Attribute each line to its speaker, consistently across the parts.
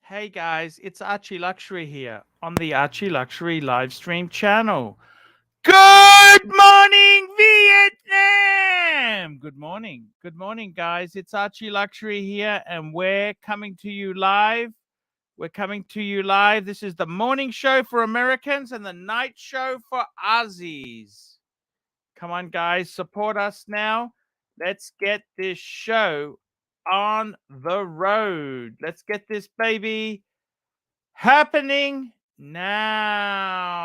Speaker 1: Hey guys, it's Archie Luxury here on the Archie Luxury live stream channel. Good morning, Vietnam! Good morning. Good morning, guys. It's Archie Luxury here, and we're coming to you live. We're coming to you live. This is the morning show for Americans and the night show for Aussies. Come on, guys, support us now. Let's get this show on the road. Let's get this baby happening now.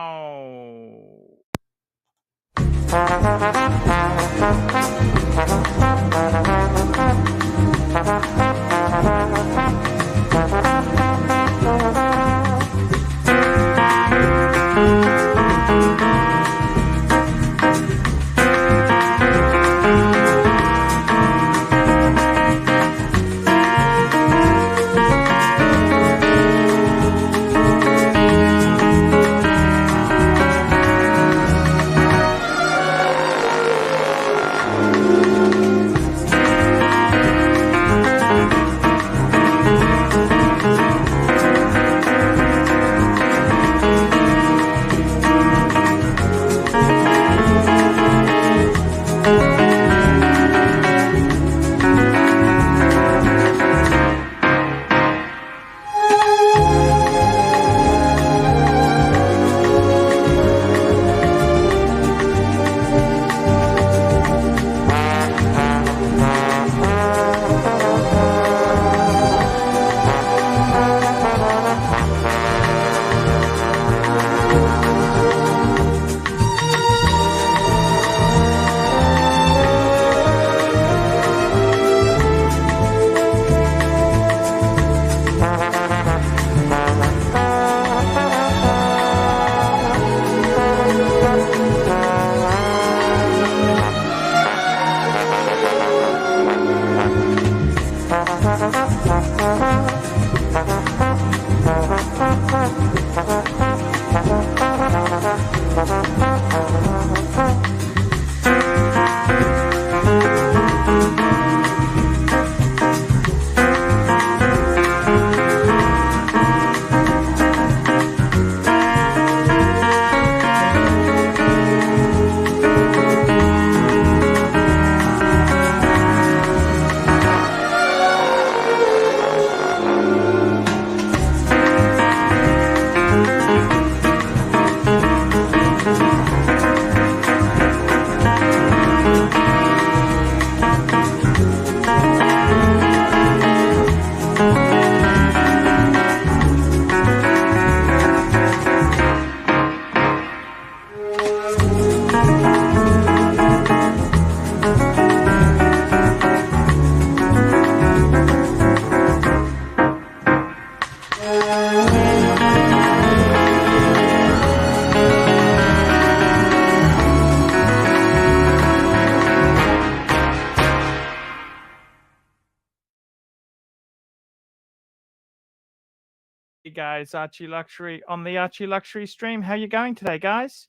Speaker 1: Hey guys, Archie Luxury on the Archie Luxury stream. How you going today, guys?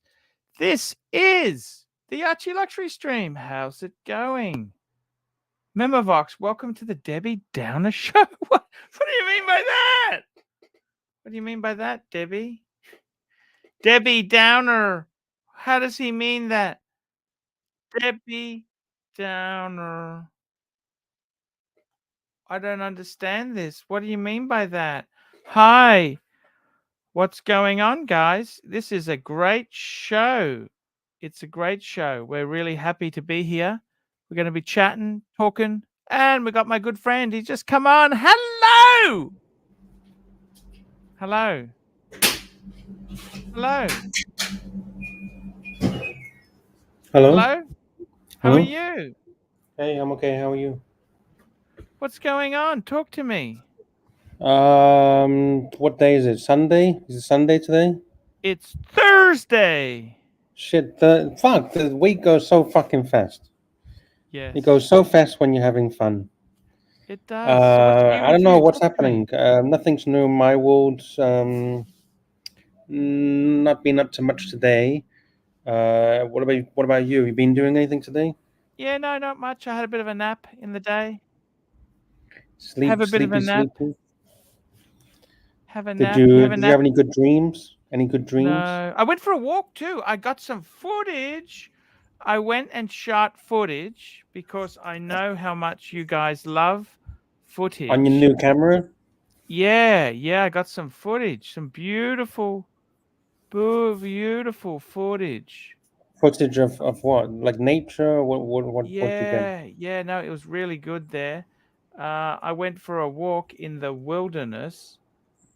Speaker 1: This is the Archie Luxury stream. How's it going? Memovox, welcome to the Debbie Downer show. What do you mean by that? What do you mean by that, Debbie? Debbie Downer. How does he mean that? Debbie Downer. I don't understand this. What do you mean by that? Hi. What's going on, guys? This is a great show. It's a great show. We're really happy to be here. We're going to be chatting, talking, and we got my good friend. He's just come on. Hello. Hello. Hello.
Speaker 2: Hello.
Speaker 1: Hello. How are you?
Speaker 2: Hey, I'm okay. How are you?
Speaker 1: What's going on? Talk to me.
Speaker 2: What day is it? Sunday? Is it Sunday today?
Speaker 1: It's Thursday.
Speaker 2: Shit, the week goes so fucking fast.
Speaker 1: Yes.
Speaker 2: It goes so fast when you're having fun.
Speaker 1: It does. So what's new
Speaker 2: I don't
Speaker 1: with
Speaker 2: know
Speaker 1: you?
Speaker 2: what's
Speaker 1: Talk to me.
Speaker 2: happening. Nothing's new in my world. Not been up to much today. What about you? You been doing anything today?
Speaker 1: Yeah, no, not much. I had a bit of a nap in the day.
Speaker 2: Sleepy,
Speaker 1: Have a bit of a nap.
Speaker 2: sleepy.
Speaker 1: have a
Speaker 2: Did
Speaker 1: nap.
Speaker 2: you
Speaker 1: Have a
Speaker 2: did you
Speaker 1: nap.
Speaker 2: have any good dreams? Any good dreams?
Speaker 1: No, I went for a walk too. I got some footage. I went and shot footage because I know how much you guys love footage.
Speaker 2: On your new camera?
Speaker 1: Yeah, I got some footage, some beautiful footage.
Speaker 2: Footage of what? Like nature? What you get?
Speaker 1: Yeah, no, it was really good there. I went for a walk in the wilderness,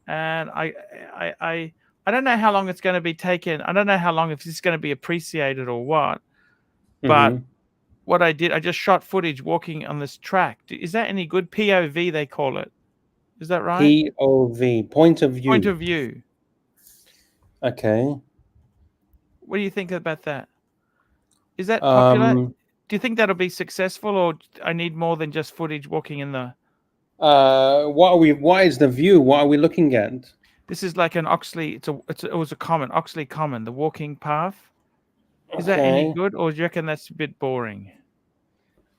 Speaker 1: and I don't know how long it's going to be taken. I don't know how long if it's going to be appreciated or what. But
Speaker 2: Mm-hmm.
Speaker 1: what I did, I just shot footage walking on this track. Is that any good? POV they call it. Is that right?
Speaker 2: POV, point of
Speaker 1: Point
Speaker 2: view.
Speaker 1: of view.
Speaker 2: Okay.
Speaker 1: What do you think about that? Is that popular? Do you think that'll be successful, or I need more than just footage walking in the?
Speaker 2: What is the view? What are we looking at?
Speaker 1: This is like an Oxley. It was a common Oxley Common, the walking path. Is that any
Speaker 2: Okay.
Speaker 1: good, or do you reckon that's a bit boring?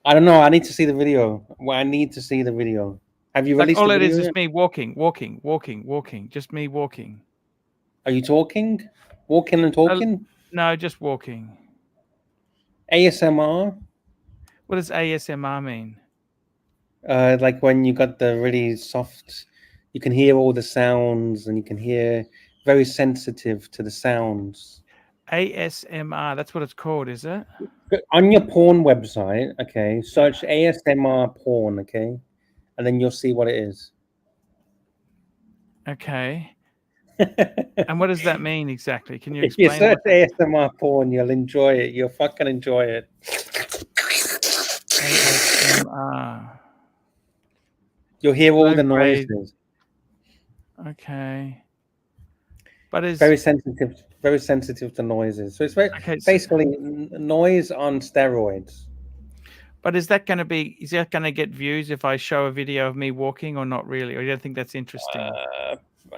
Speaker 2: I don't know. I need to see the video. Well, I need to see the video. Have you
Speaker 1: Like
Speaker 2: released
Speaker 1: all
Speaker 2: the
Speaker 1: it
Speaker 2: video
Speaker 1: is
Speaker 2: yet?
Speaker 1: me walking, just me walking.
Speaker 2: Are you talking? Walking and talking?
Speaker 1: No, just walking.
Speaker 2: ASMR?
Speaker 1: What does ASMR mean?
Speaker 2: Like when you got the really soft, you can hear all the sounds and you can hear very sensitive to the sounds.
Speaker 1: ASMR, that's what it's called, is it?
Speaker 2: On your porn website, okay, search ASMR porn, okay, and then you'll see what it is.
Speaker 1: Okay. And what does that mean exactly? Can you
Speaker 2: If you
Speaker 1: explain
Speaker 2: search
Speaker 1: what that
Speaker 2: ASMR porn, you'll enjoy it. You'll fucking enjoy it.
Speaker 1: ASMR?
Speaker 2: You'll hear all
Speaker 1: Low
Speaker 2: the
Speaker 1: grade.
Speaker 2: noises.
Speaker 1: Okay. But is
Speaker 2: Very sensitive to noises. So it's
Speaker 1: okay,
Speaker 2: basically noise on steroids.
Speaker 1: but is that going to get views if I show a video of me walking or not really? Or you don't think that's interesting?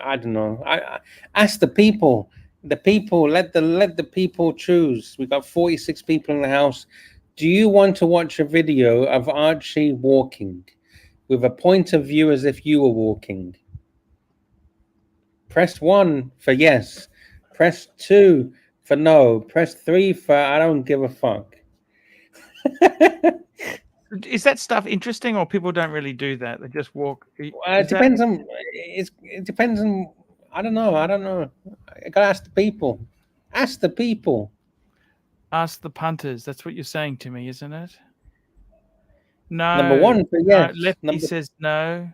Speaker 2: I don't know. I ask the people. The people, let the people choose. We got 46 people in the house. Do you want to watch a video of Archie walking with a point of view as if you were walking? Press 1 for yes. Press 2 for no. Press 3 for I don't give a fuck.
Speaker 1: Is that stuff interesting, or people don't really do that? They just walk.
Speaker 2: It depends on. It depends on. I don't know. I gotta ask the people. Ask the people.
Speaker 1: Ask the punters. That's what you're saying to me, isn't it?
Speaker 2: Number
Speaker 1: No.
Speaker 2: 1 for yes.
Speaker 1: Lefty says no.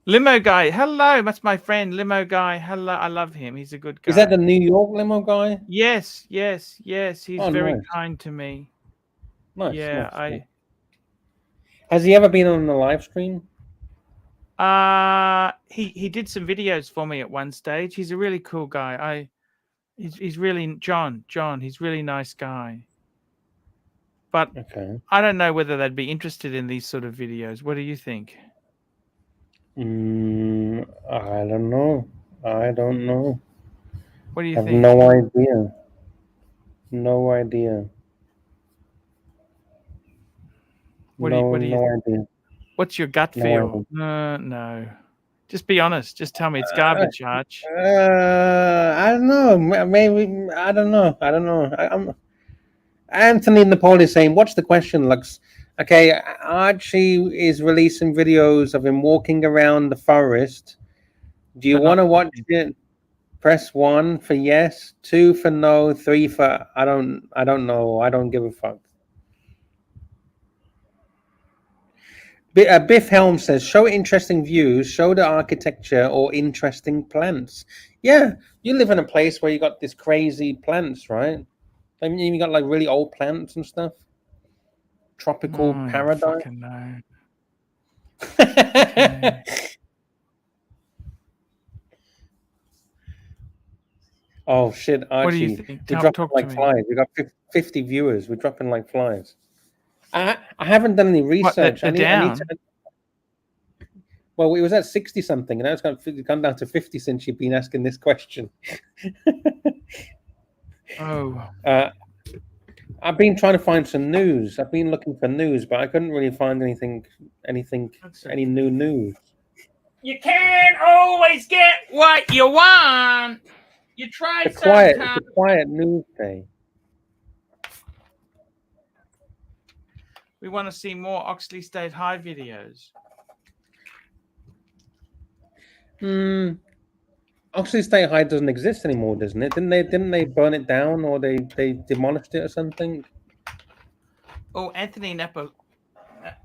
Speaker 1: Limo guy, hello. That's my friend, Limo guy. Hello, I love him. He's a good guy.
Speaker 2: Is that the New York limo guy?
Speaker 1: Yes. He's very
Speaker 2: Nice.
Speaker 1: kind to me.
Speaker 2: Nice.
Speaker 1: Yeah,
Speaker 2: Nice. Has he ever been on the live stream?
Speaker 1: he did some videos for me at one stage. He's a really cool guy. He's really John. He's a really nice guy. But
Speaker 2: Okay.
Speaker 1: I don't know whether they'd be interested in these sort of videos. What do you think?
Speaker 2: I don't know.
Speaker 1: What do you
Speaker 2: I have
Speaker 1: think?
Speaker 2: no idea. No idea.
Speaker 1: What do you
Speaker 2: idea.
Speaker 1: What's your gut feel? No. Just be honest. Just tell me it's garbage, Arch.
Speaker 2: I don't know. Maybe I don't know. I'm Anthony Nepal is saying, "What's the question, Lux?" Okay, Archie is releasing videos of him walking around the forest. Do you want to watch it? Press 1 for yes, 2 for no, 3 for I don't know. I don't give a fuck. Biff Helm says, "Show interesting views, show the architecture or interesting plants." Yeah, you live in a place where you got this crazy plants, right? I mean, you got like really old plants and stuff. Tropical paradise.
Speaker 1: Fucking no. Okay.
Speaker 2: Oh shit, Archie!
Speaker 1: What do you think?
Speaker 2: We're dropping
Speaker 1: Talk
Speaker 2: like
Speaker 1: to me.
Speaker 2: flies. We got 50 viewers. We're dropping like flies. I haven't done any research.
Speaker 1: I need to.
Speaker 2: Well, it was at 60 something, and now it's gone down to 50 since you've been asking this question.
Speaker 1: Oh.
Speaker 2: I've been trying to find some news. I've been looking for news, but I couldn't really find any new news.
Speaker 1: You can't always get what you want. You try
Speaker 2: It's a
Speaker 1: sometimes.
Speaker 2: quiet news day.
Speaker 1: We want to see more Oxley State High videos.
Speaker 2: Oxley State High doesn't exist anymore, doesn't it? Didn't they burn it down, or they demolished it or something?
Speaker 1: Oh, Anthony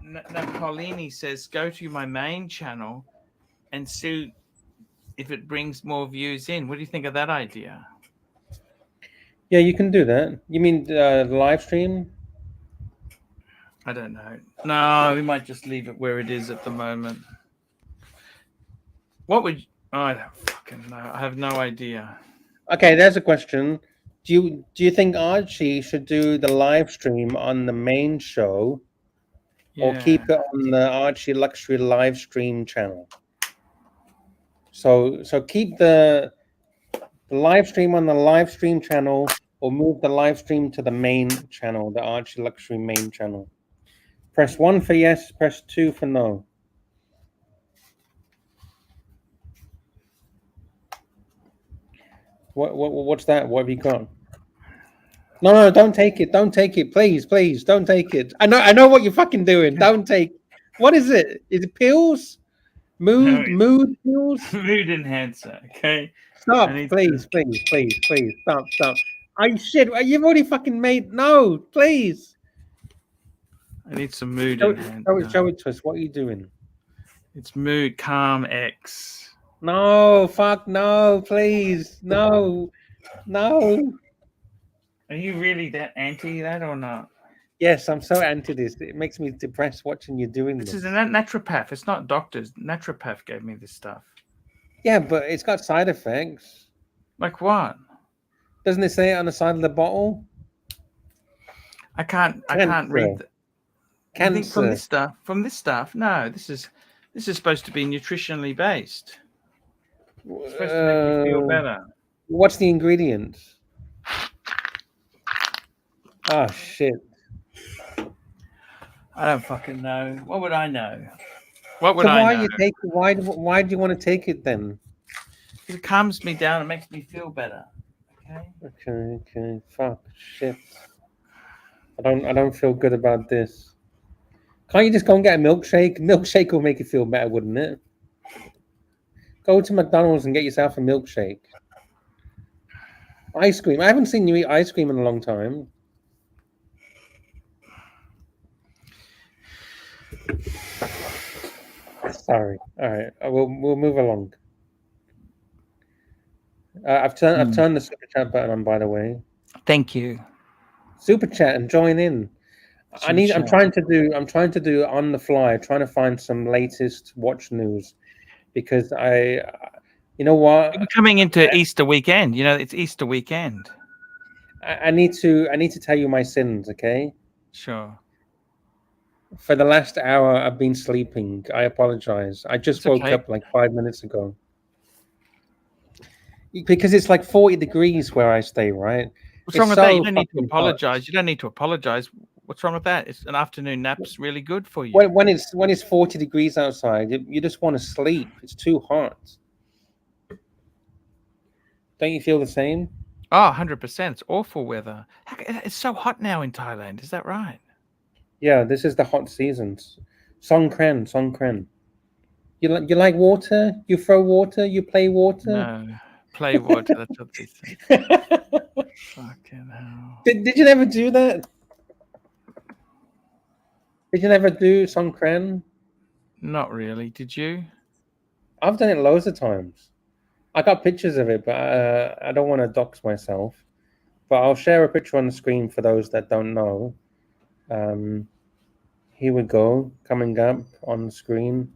Speaker 1: Napolini says, go to my main channel and see if it brings more views in. What do you think of that idea?
Speaker 2: Yeah, you can do that. You mean the live stream?
Speaker 1: I don't know. No, we might just leave it where it is at the moment. What would I don't fucking know. I have no idea.
Speaker 2: Okay, there's a question. Do you think Archie should do the live stream on the main show, or keep it on the Archie Luxury live stream channel? So keep the live stream on the live stream channel, or move the live stream to the main channel, the Archie Luxury main channel. Press 1 for yes, press 2 for no. What's that? What have you got? No, don't take it. Don't take it. Please, don't take it. I know what you're fucking doing. Don't take. What is it? Is it pills? Mood pills?
Speaker 1: Mood enhancer. Okay.
Speaker 2: Stop, please. Stop. Shit. You've already fucking made. No, please.
Speaker 1: I need some mood enhancer.
Speaker 2: Show it to us. What are you doing?
Speaker 1: It's Mood Calm X.
Speaker 2: No, fuck no, please. No.
Speaker 1: Are you really that anti that or not?
Speaker 2: Yes, I'm so anti this. It makes me depressed watching you doing this.
Speaker 1: This is a naturopath. It's not doctors. Naturopath gave me this stuff.
Speaker 2: Yeah, but it's got side effects.
Speaker 1: Like what?
Speaker 2: Doesn't it say it on the side of the bottle?
Speaker 1: I can't read.
Speaker 2: Cancer.
Speaker 1: I think from this stuff. No, this is supposed to be nutritionally based. It's supposed to make you feel better.
Speaker 2: What's the ingredients? Oh shit.
Speaker 1: I don't fucking know. What would I know? What would I know?
Speaker 2: Why do you want to take it then?
Speaker 1: It calms me down. It makes me feel better.
Speaker 2: Okay. Fuck. Shit. I don't feel good about this. Can't you just go and get a milkshake? Milkshake will make you feel better, wouldn't it? Go to McDonald's and get yourself a milkshake. Ice cream. I haven't seen you eat ice cream in a long time. Sorry. All right. We'll move along. I've turned the super chat button on, by the way.
Speaker 1: Thank you.
Speaker 2: Super chat and join in. I'm trying to do on the fly, trying to find some latest watch news, because you know what?
Speaker 1: We're coming into Easter weekend. You know, it's Easter weekend.
Speaker 2: I need to tell you my sins, okay?
Speaker 1: Sure.
Speaker 2: For the last hour, I've been sleeping. I apologize. I just woke up like 5 minutes ago. Because it's like 40 degrees where I stay, right?
Speaker 1: What's wrong with that? You don't need to apologize. You don't need to apologize. What's wrong with that? It's an afternoon nap's really good for you.
Speaker 2: When it's 40 degrees outside, you just want to sleep. It's too hot. Don't you feel the same?
Speaker 1: Oh, 100%. It's awful weather. It's so hot now in Thailand. Is that right?
Speaker 2: Yeah, this is the hot seasons. Songkran. You like water? You throw water? You play water?
Speaker 1: No. Play water. That's what they say. Fucking hell.
Speaker 2: Did you never do that? Did you never do Songkran?
Speaker 1: Not really. Did you?
Speaker 2: I've done it loads of times. I got pictures of it, but I don't want to dox myself. But I'll share a picture on the screen for those that don't know. Here we go, coming up on the screen.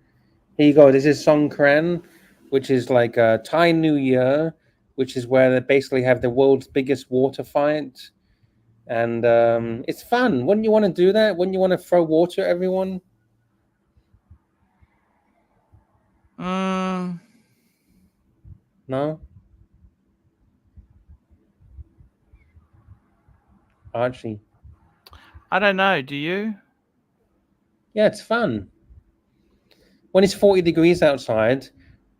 Speaker 2: Here you go. This is Songkran, which is like a Thai New Year, which is where they basically have the world's biggest water fight. And it's fun. Wouldn't you want to do that? Wouldn't you want to throw water at everyone? No? Archie?
Speaker 1: I don't know. Do you?
Speaker 2: Yeah, it's fun. when it's 40 degrees outside,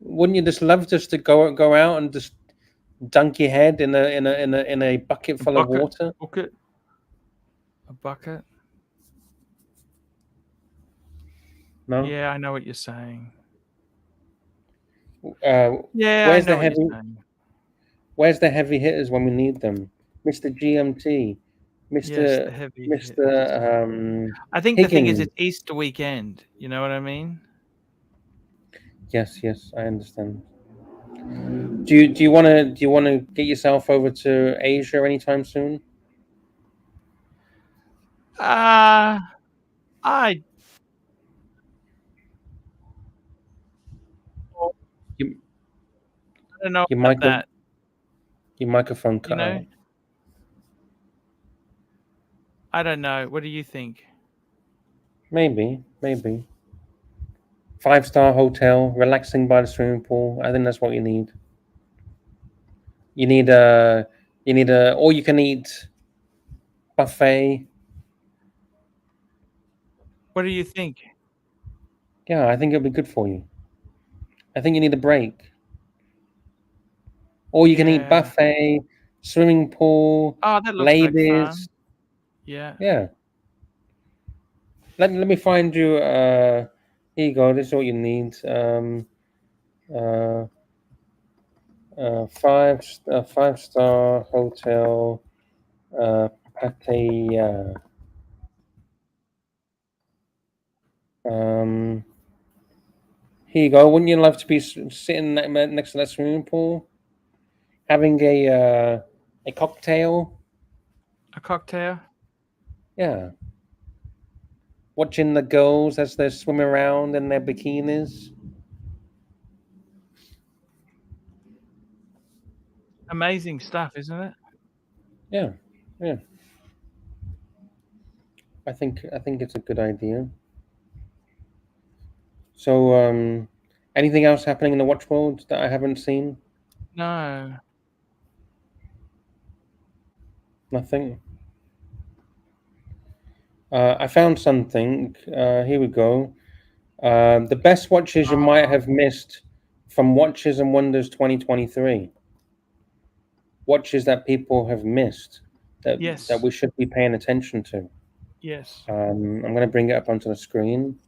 Speaker 2: wouldn't you just love just to go out and just dunk your head in a bucket full of water?
Speaker 1: A bucket.
Speaker 2: No.
Speaker 1: Yeah, I know what you're saying.
Speaker 2: Yeah,
Speaker 1: I know what you're saying.
Speaker 2: Where's the heavy hitters when we need them? Mr. GMT,
Speaker 1: Yes,
Speaker 2: Mr.
Speaker 1: the heavy
Speaker 2: Mr.
Speaker 1: I think the thing is
Speaker 2: Higgins.
Speaker 1: it's Easter weekend. You know what I mean?
Speaker 2: Yes, I understand. Do you wanna get yourself over to Asia anytime soon?
Speaker 1: I
Speaker 2: You,
Speaker 1: don't know
Speaker 2: your
Speaker 1: about that.
Speaker 2: Your microphone cut
Speaker 1: You know,
Speaker 2: out.
Speaker 1: I don't know. What do you think?
Speaker 2: Maybe. 5-star hotel, relaxing by the swimming pool. I think that's what you need. You need a all you can eat buffet.
Speaker 1: What do you think?
Speaker 2: Yeah, I think it'll be good for you. I think you need a break. All you can eat
Speaker 1: Yeah.
Speaker 2: buffet, swimming pool,
Speaker 1: Oh, that looks like
Speaker 2: ladies.
Speaker 1: fun. Yeah.
Speaker 2: Yeah. Let me find you. Here you go. This is what you need. Uh, 5-star hotel. Pattaya. Here you go. Wouldn't you love to be sitting next to that swimming pool, having a cocktail?
Speaker 1: A cocktail?
Speaker 2: Yeah. Watching the girls as they swim around in their bikinis.
Speaker 1: Amazing stuff, isn't it?
Speaker 2: Yeah. I think it's a good idea. So, anything else happening in the watch world that I haven't seen?
Speaker 1: No.
Speaker 2: Nothing. I found something. Here we go. The best watches you might have missed from Watches and Wonders 2023. Watches that people have missed that
Speaker 1: Yes.
Speaker 2: we should be paying attention to.
Speaker 1: Yes.
Speaker 2: I'm going to bring it up onto the screen.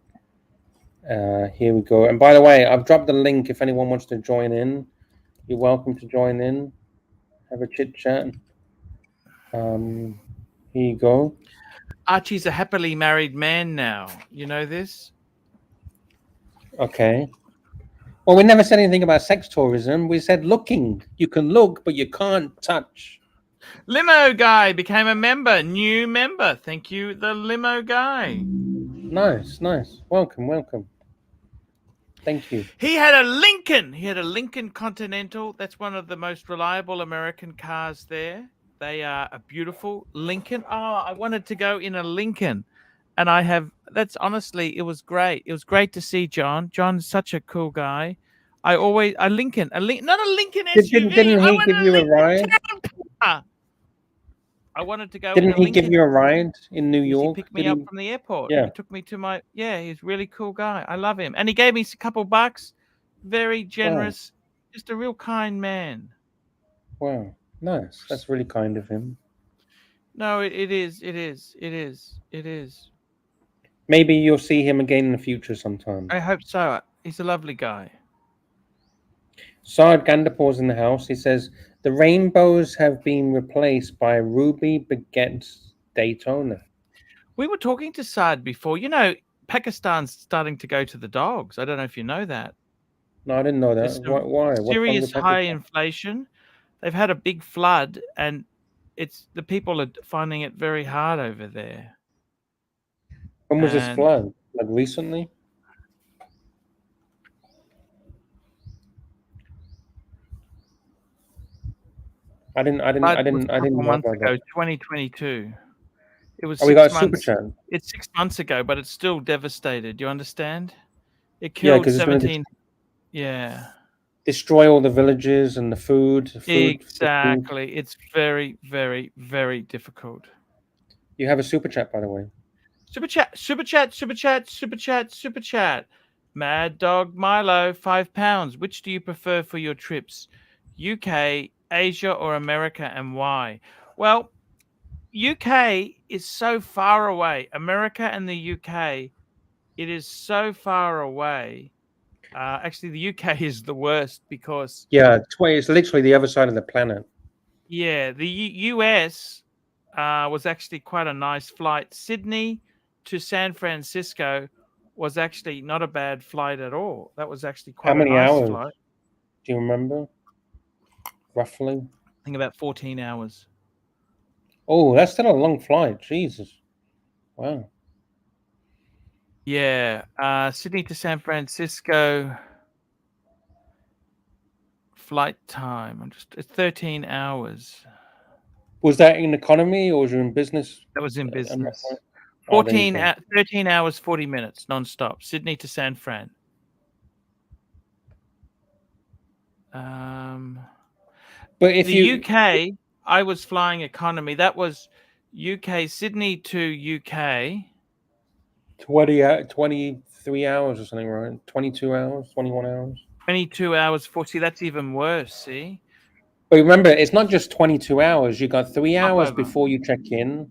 Speaker 2: Here we go. And by the way, I've dropped the link if anyone wants to join in. You're welcome to join in. Have a chit chat. Here you go.
Speaker 1: Archie's a happily married man now. You know this?
Speaker 2: Okay. Well, we never said anything about sex tourism. We said looking. You can look, but you can't touch.
Speaker 1: Limo guy became a member. New member. Thank you, the limo guy.
Speaker 2: Nice. Welcome. Thank you.
Speaker 1: He had a Lincoln. He had a Lincoln Continental. That's one of the most reliable American cars there. They are a beautiful Lincoln. Oh, I wanted to go in a Lincoln. And that's honestly, it was great. It was great to see John. John's such a cool guy. Not a Lincoln SUV.
Speaker 2: Didn't
Speaker 1: I
Speaker 2: he
Speaker 1: wanted
Speaker 2: give
Speaker 1: a
Speaker 2: you a
Speaker 1: Lincoln
Speaker 2: ride?
Speaker 1: town car. I wanted to go in
Speaker 2: Didn't
Speaker 1: a
Speaker 2: he give
Speaker 1: Lincoln.
Speaker 2: you a ride in New
Speaker 1: He
Speaker 2: York?
Speaker 1: picked me up from the airport.
Speaker 2: Yeah.
Speaker 1: He took me to he's a really cool guy. I love him. And he gave me a couple bucks. Very generous. Wow. Just a real kind man.
Speaker 2: Wow. Nice. That's really kind of him.
Speaker 1: No, it is.
Speaker 2: Maybe you'll see him again in the future sometime.
Speaker 1: I hope so. He's a lovely guy.
Speaker 2: Sard Gandapor's in the house. He says, the rainbows have been replaced by Ruby Baguette's Daytona.
Speaker 1: We were talking to Sard before. You know, Pakistan's starting to go to the dogs. I don't know if you know that.
Speaker 2: No, I didn't know that. Why?
Speaker 1: Serious high inflation. They've had a big flood, and the people are finding it very hard over there.
Speaker 2: When was this flood? Like recently? I didn't know about that.
Speaker 1: 2022. It was.
Speaker 2: We got a super chat.
Speaker 1: It's 6 months ago, but it's still devastated. You understand? It killed 17. Yeah.
Speaker 2: Destroy all the villages and the food.
Speaker 1: Exactly. It's very, very, very difficult.
Speaker 2: You have a super chat, by the way.
Speaker 1: Super chat. Mad Dog Milo, £5. Which do you prefer for your trips? UK, Asia, or America, and why? Well, UK is so far away. America and the UK, it is so far away. Actually, the UK is the worst because
Speaker 2: Yeah, it's literally the other side of the planet.
Speaker 1: yeah, the US was actually quite a nice flight. Sydney to San Francisco was actually not a bad flight at all. That was actually
Speaker 2: How
Speaker 1: quite a
Speaker 2: many
Speaker 1: nice
Speaker 2: hours?
Speaker 1: flight.
Speaker 2: Do you remember? Roughly?
Speaker 1: I think about 14 hours.
Speaker 2: Oh, that's still a long flight. Jesus. Wow.
Speaker 1: Yeah, Sydney to San Francisco flight time. It's 13 hours.
Speaker 2: Was that in economy or was you in business?
Speaker 1: That was in
Speaker 2: on that
Speaker 1: business.
Speaker 2: flight? Oh, there you go.
Speaker 1: 13 hours, 40 minutes, non-stop. Sydney to San Fran.
Speaker 2: But if
Speaker 1: the UK, I was flying economy. That was UK, Sydney to UK.
Speaker 2: 23 hours or something, right? 22 hours, 21 hours.
Speaker 1: 22 hours, 40. That's even worse, see?
Speaker 2: But remember, it's not just 22 hours. You got 3 hours
Speaker 1: Stopover.
Speaker 2: before you check in.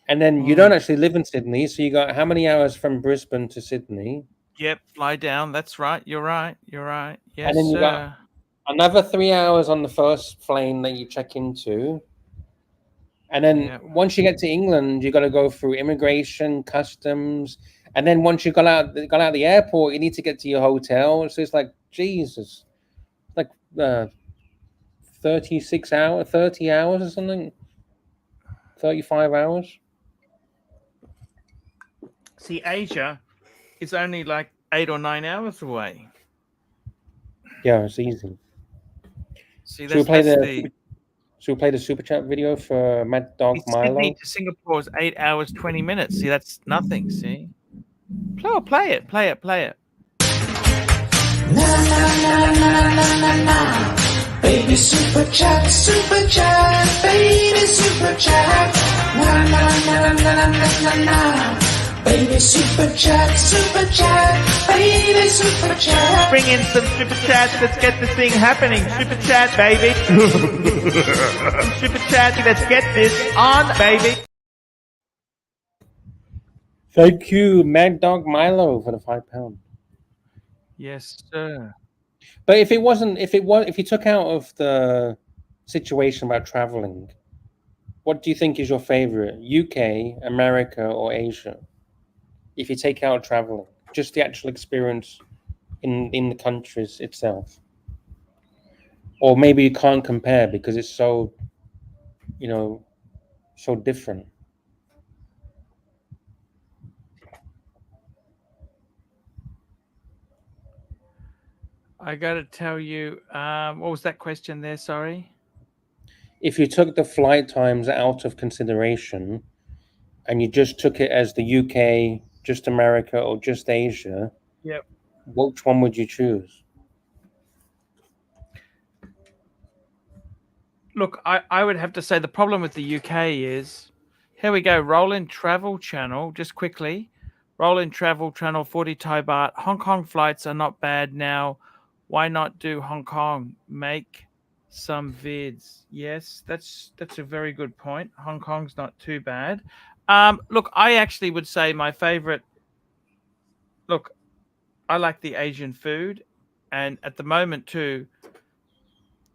Speaker 2: And then you don't actually live in Sydney. So you got how many hours from Brisbane to Sydney?
Speaker 1: Yep, fly down. That's right. You're right. You're right. Yes,
Speaker 2: and then you
Speaker 1: sir.
Speaker 2: got another 3 hours on the first plane that you check into. And then once you get to England, you got to go through immigration, customs, and then once you got out the airport, you need to get to your hotel. So it's like Jesus, like 36 hours, 30 hours or something, 35 hours.
Speaker 1: See, Asia is only like 8 or 9 hours away.
Speaker 2: Yeah, it's easy.
Speaker 1: See,
Speaker 2: Should we play the super chat video for Mad Dog Milo?
Speaker 1: Sydney to Singapore is 8 hours 20 minutes. See, that's nothing. See, play it.
Speaker 3: Na na na na na na na. Baby super chat, baby super chat. Na na na na na na na. Baby super chat, baby super chat.
Speaker 1: Bring in some super chats. Let's get this thing happening. Super chat, baby. Super chat. Let's get this on, baby.
Speaker 2: Thank you, Mad Dog Milo, for the £5.
Speaker 1: Yes, sir.
Speaker 2: But if you took out of the situation about traveling, what do you think is your favorite? UK, America, or Asia? If you take out traveling, just the actual experience in the countries itself. Or maybe you can't compare because it's so, so different.
Speaker 1: I got to tell you, what was that question there? Sorry.
Speaker 2: If you took the flight times out of consideration and you just took it as the UK, just America, or just Asia,
Speaker 1: yep,
Speaker 2: which one would you choose?
Speaker 1: Look, I would have to say the problem with the UK is, here we go, roll in travel channel, just quickly. Roll in travel channel 40 Thai baht. Hong Kong flights are not bad now. Why not do Hong Kong? Make some vids. Yes, that's a very good point. Hong Kong's not too bad. Look, I actually would say my favorite. Look, I like the Asian food, and at the moment too,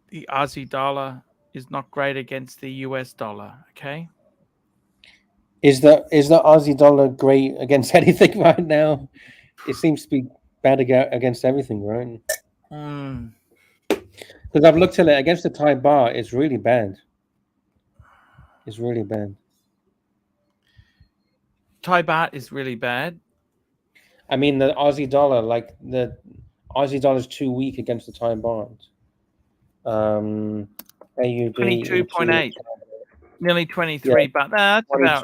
Speaker 1: the Aussie dollar is not great against the US dollar. Okay.
Speaker 2: Is the Aussie dollar great against anything right now? It seems to be bad against everything, right? Because I've looked at it against the Thai baht, it's really bad. It's really bad.
Speaker 1: Thai baht is really bad.
Speaker 2: I mean, the Aussie dollar, like the Aussie dollar is too weak against the Thai baht. AUD
Speaker 1: 22.8, nearly 23, but that's about.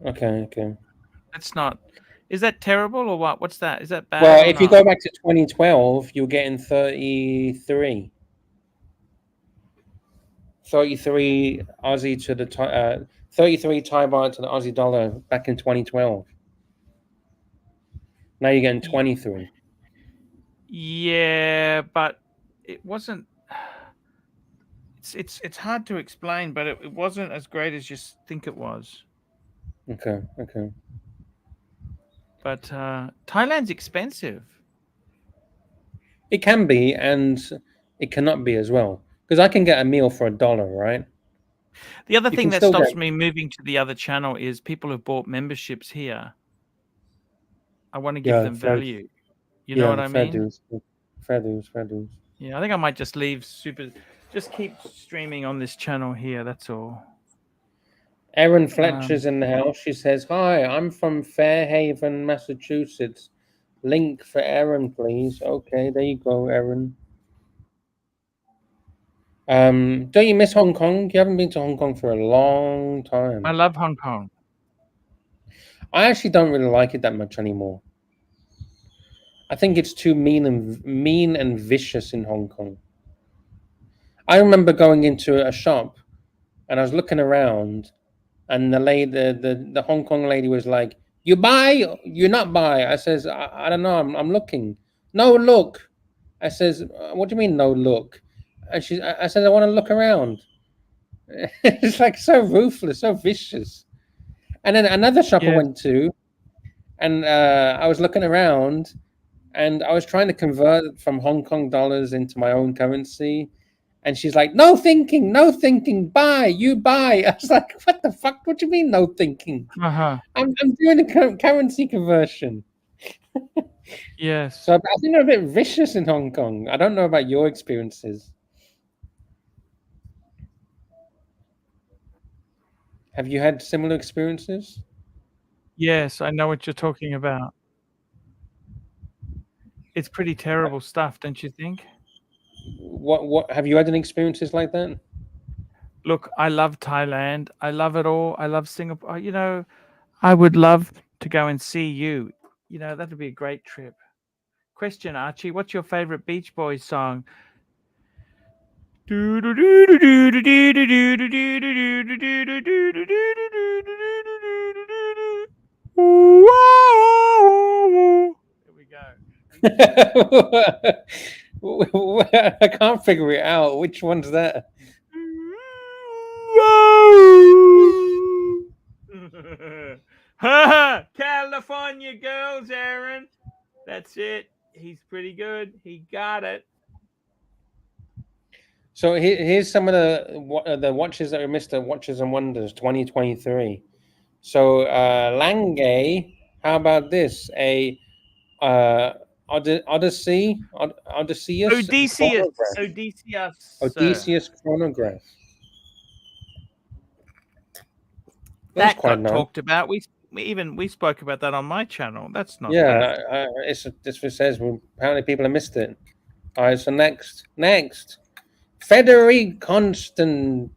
Speaker 2: Okay.
Speaker 1: That's not. Is that terrible or what? What's that? Is that bad?
Speaker 2: Well, if you go back to 2012, you're getting 33 Aussie to the 33 Thai baht to the Aussie dollar back in 2012. Now you're getting 23.
Speaker 1: Yeah, but it wasn't. It's hard to explain, but it wasn't as great as you think it was.
Speaker 2: Okay.
Speaker 1: But Thailand's expensive.
Speaker 2: It can be, and it cannot be as well. Because I can get a meal for $1, right?
Speaker 1: The other
Speaker 2: You
Speaker 1: thing
Speaker 2: can
Speaker 1: that
Speaker 2: still
Speaker 1: stops
Speaker 2: get-
Speaker 1: me moving to the other channel is people who've bought memberships here. I want to give
Speaker 2: Yeah,
Speaker 1: them
Speaker 2: fair-
Speaker 1: value. You know what I
Speaker 2: fair
Speaker 1: mean?
Speaker 2: dues. Fair dues.
Speaker 1: Yeah, I think I might just just keep streaming on this channel here. That's all.
Speaker 2: Erin Fletcher's in the house. She says, "Hi, I'm from Fairhaven, Massachusetts. Link for Erin, please." Okay, there you go, Erin. Don't you miss Hong Kong? You haven't been to Hong Kong for a long time.
Speaker 1: I love Hong Kong.
Speaker 2: I actually don't really like it that much anymore. I think it's too mean and vicious in Hong Kong. I remember going into a shop and I was looking around, and the Hong Kong lady was like, "You buy? You not buy?" I says, "I don't know. I'm looking." "No, look." I says, "What do you mean, no look?" And I said, "I want to look around." It's like so ruthless, so vicious. And then another shop I
Speaker 1: Yes.
Speaker 2: went to, and I was looking around, and I was trying to convert from Hong Kong dollars into my own currency. And she's like, no thinking, buy, you buy. I was like, what the fuck? What do you mean, no thinking?
Speaker 1: Uh-huh.
Speaker 2: I'm doing a currency conversion.
Speaker 1: Yes.
Speaker 2: So I think they're a bit vicious in Hong Kong. I don't know about your experiences. Have you had similar experiences?
Speaker 1: Yes, I know what you're talking about. It's pretty terrible stuff, don't you think?
Speaker 2: What have you had any experiences like that?
Speaker 1: Look, I love Thailand. I love it all. I love Singapore. You know, I would love to go and see you. You know, that'd be a great trip. Question, Archie, what's your favorite Beach Boys song? Here we go.
Speaker 2: I can't figure it out. Which one's that?
Speaker 1: California girls, Aaron. That's it. He's pretty good. He got it.
Speaker 2: So here's some of the watches that we missed. The Watches and Wonders 2023. So Lange, how about this? A Odysseus chronograph. That's
Speaker 1: That
Speaker 2: quite
Speaker 1: got
Speaker 2: nice.
Speaker 1: talked about. We spoke about that on my channel. That's not
Speaker 2: Yeah,
Speaker 1: bad.
Speaker 2: this says apparently people have missed it. All right, so next, Frederick Constant.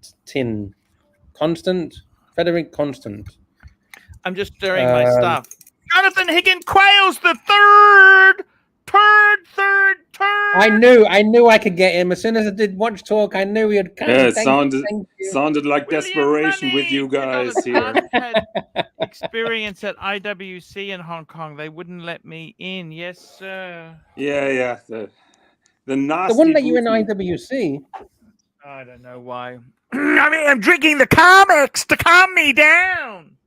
Speaker 1: I'm just stirring my stuff. Jonathan Higgin Quails the third.
Speaker 2: I knew I could get him as soon as I did Watch Talk. I knew he'd come.
Speaker 4: Yeah, it
Speaker 2: Thank you.
Speaker 4: sounded like
Speaker 1: William
Speaker 4: desperation with
Speaker 1: Money!
Speaker 4: you guys
Speaker 1: know,
Speaker 4: here.
Speaker 1: I had experience at IWC in Hong Kong. They wouldn't let me in. Yes, sir.
Speaker 4: Yeah. The nasty.
Speaker 2: The one that you in
Speaker 4: booty.
Speaker 2: IWC.
Speaker 1: I don't know why. I mean, I'm drinking the comics to calm me down.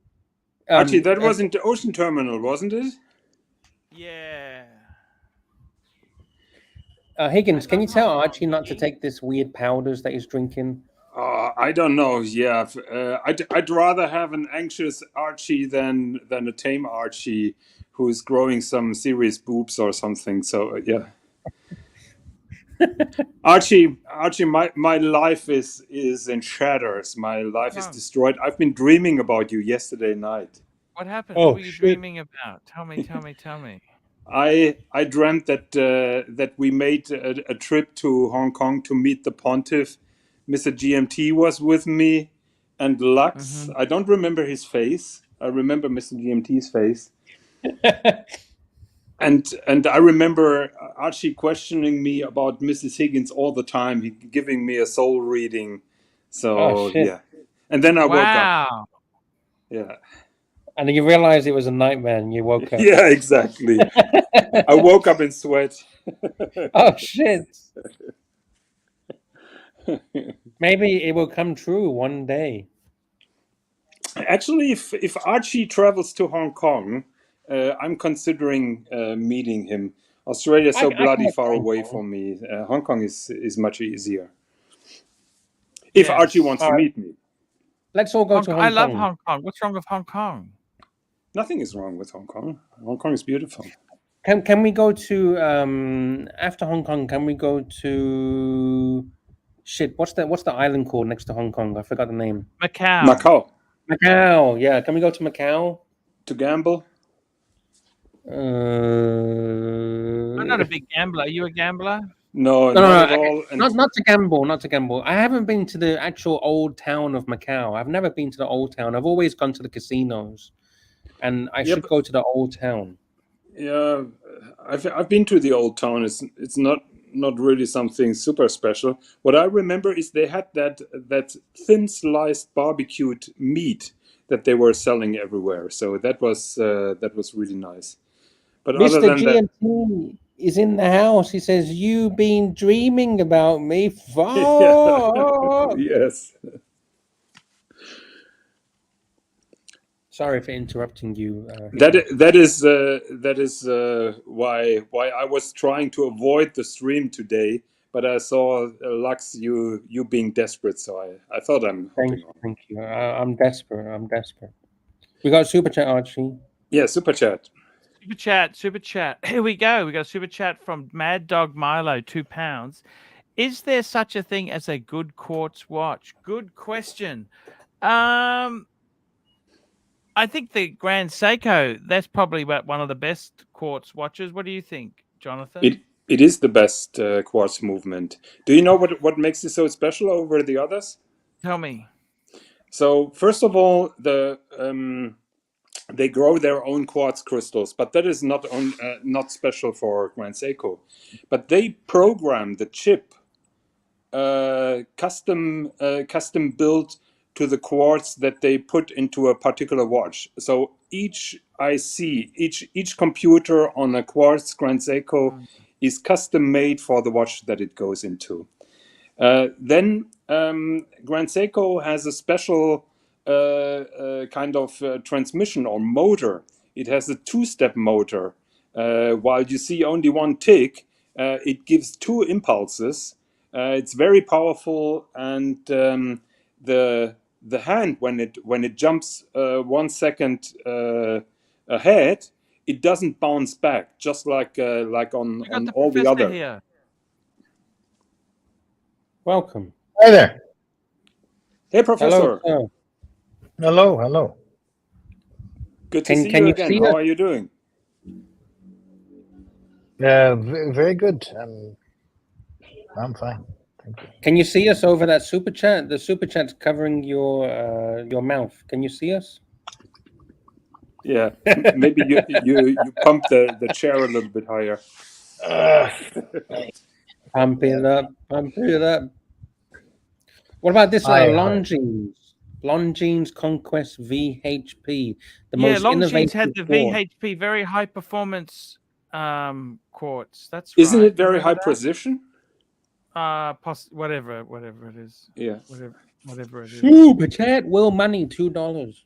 Speaker 4: Archie, that wasn't the Ocean Terminal, wasn't it?
Speaker 1: Yeah.
Speaker 2: Higgins, can you tell
Speaker 1: Hong Kong,
Speaker 2: Archie not to
Speaker 1: Higgins.
Speaker 2: take this weird powders that he's drinking?
Speaker 4: I don't know. Yeah, I'd rather have an anxious Archie than a tame Archie who's growing some serious boobs or something. So yeah. Archie, my life is in shatters. My life is destroyed. I've been dreaming about you yesterday night.
Speaker 1: What happened?
Speaker 2: Oh,
Speaker 1: What were you
Speaker 2: shit.
Speaker 1: dreaming about? Tell me.
Speaker 4: I dreamt that we made a trip to Hong Kong to meet the Pontiff. Mr. GMT was with me, and Lux. I don't remember his face. I remember Mr. GMT's face. And I remember Archie questioning me about Mrs. Higgins all the time. He giving me a soul reading. So
Speaker 2: Oh, shit.
Speaker 4: yeah. And then I woke up.
Speaker 1: Wow.
Speaker 4: Yeah.
Speaker 2: And then you realized it was a nightmare and you woke up.
Speaker 4: Yeah, exactly. I woke up in sweat.
Speaker 2: Oh, shit. Maybe it will come true one day.
Speaker 4: Actually, if Archie travels to Hong Kong, I'm considering meeting him. Australia is so
Speaker 2: I
Speaker 4: bloody
Speaker 2: can
Speaker 4: far
Speaker 2: Hong
Speaker 4: away
Speaker 2: Kong.
Speaker 4: from me. Hong Kong is much easier. If
Speaker 1: Yes.
Speaker 4: Archie wants to
Speaker 2: Alright.
Speaker 4: meet me,
Speaker 2: Let's all go to Hong
Speaker 1: I love
Speaker 2: Kong.
Speaker 1: Hong Kong. What's wrong with Hong Kong?
Speaker 4: nothing is wrong with Hong Kong. Hong Kong is beautiful.
Speaker 2: Can we go to after Hong Kong? Can we go to what's the island called next to Hong Kong? I forgot the name.
Speaker 1: Macau.
Speaker 4: Macau,
Speaker 2: Macau. Yeah, can we go to Macau?
Speaker 4: to gamble.
Speaker 1: I'm not a big gambler. Are you a gambler?
Speaker 4: No,
Speaker 2: No,
Speaker 4: not at all. And
Speaker 2: not to gamble, not to gamble. I haven't been to the actual old town of Macau. I've never been to the old town. I've always gone to the casinos, and I should go to the old town.
Speaker 4: yeah, I've been to the old town. It's not really something super special. What I remember is they had that thin sliced barbecued meat that they were selling everywhere. So that was really nice. But other
Speaker 2: Mr.
Speaker 4: than that,
Speaker 2: GMT is in the house. He says, "You've been dreaming about me."
Speaker 4: yeah, yes.
Speaker 2: Sorry for interrupting you.
Speaker 4: That is why I was trying to avoid the stream today, but I saw Lux you being desperate, so I thought I'm hopping on.
Speaker 2: Thank you. I'm desperate. We got a super chat, Archie.
Speaker 4: Yeah, super chat.
Speaker 1: Super chat. Here we go. We got a super chat from Mad Dog Milo, £2. Is there such a thing as a good quartz watch? Good question. I think the Grand Seiko, that's probably one of the best quartz watches. What do you think, Jonathan?
Speaker 4: It is the best quartz movement. Do you know what makes it so special over the others?
Speaker 1: Tell me.
Speaker 4: So first of all, they grow their own quartz crystals, but that is not special for Grand Seiko. But they program the chip custom built to the quartz that they put into a particular watch. So each IC, each computer on a quartz Grand Seiko is custom made for the watch that it goes into. Then Grand Seiko has a special kind of transmission or motor. It has a two-step motor. While you see only one tick, it gives two impulses. It's very powerful, and the hand when it jumps 1 second ahead, it doesn't bounce back, just like on all the other.
Speaker 1: Here.
Speaker 2: Welcome.
Speaker 5: Hi there.
Speaker 4: Hey, Professor.
Speaker 2: Hello.
Speaker 5: Hello.
Speaker 4: Good to see you again. How are you doing?
Speaker 5: Very good. I'm fine. Thank you.
Speaker 2: Can you see us over that super chat? The super chat's covering your mouth. Can you see us?
Speaker 4: Yeah, maybe you pump the chair a little bit higher.
Speaker 2: Pump it up. What about this Longines Conquest VHP? The most innovative.
Speaker 1: Longines had the VHP, very high performance quartz. That's right.
Speaker 4: Isn't it very high precision?
Speaker 1: Whatever it is.
Speaker 4: Yeah.
Speaker 1: Whatever it is.
Speaker 2: Super chat. Will Money, $2.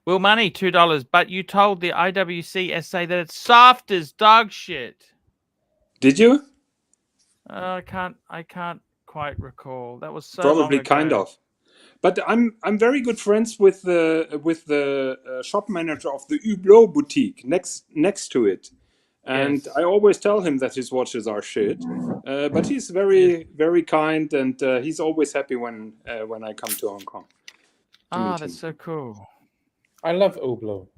Speaker 1: Will Money, $2. But you told the IWC SA that it's soft as dog shit.
Speaker 4: Did you?
Speaker 1: I can't quite recall. That was so
Speaker 4: probably
Speaker 1: long ago.
Speaker 4: Kind of. But I'm very good friends with the shop manager of the Hublot boutique next to it, and I always tell him that his watches are shit. But he's very very kind, and he's always happy when I come to Hong Kong.
Speaker 1: That's so cool.
Speaker 2: I love Hublot.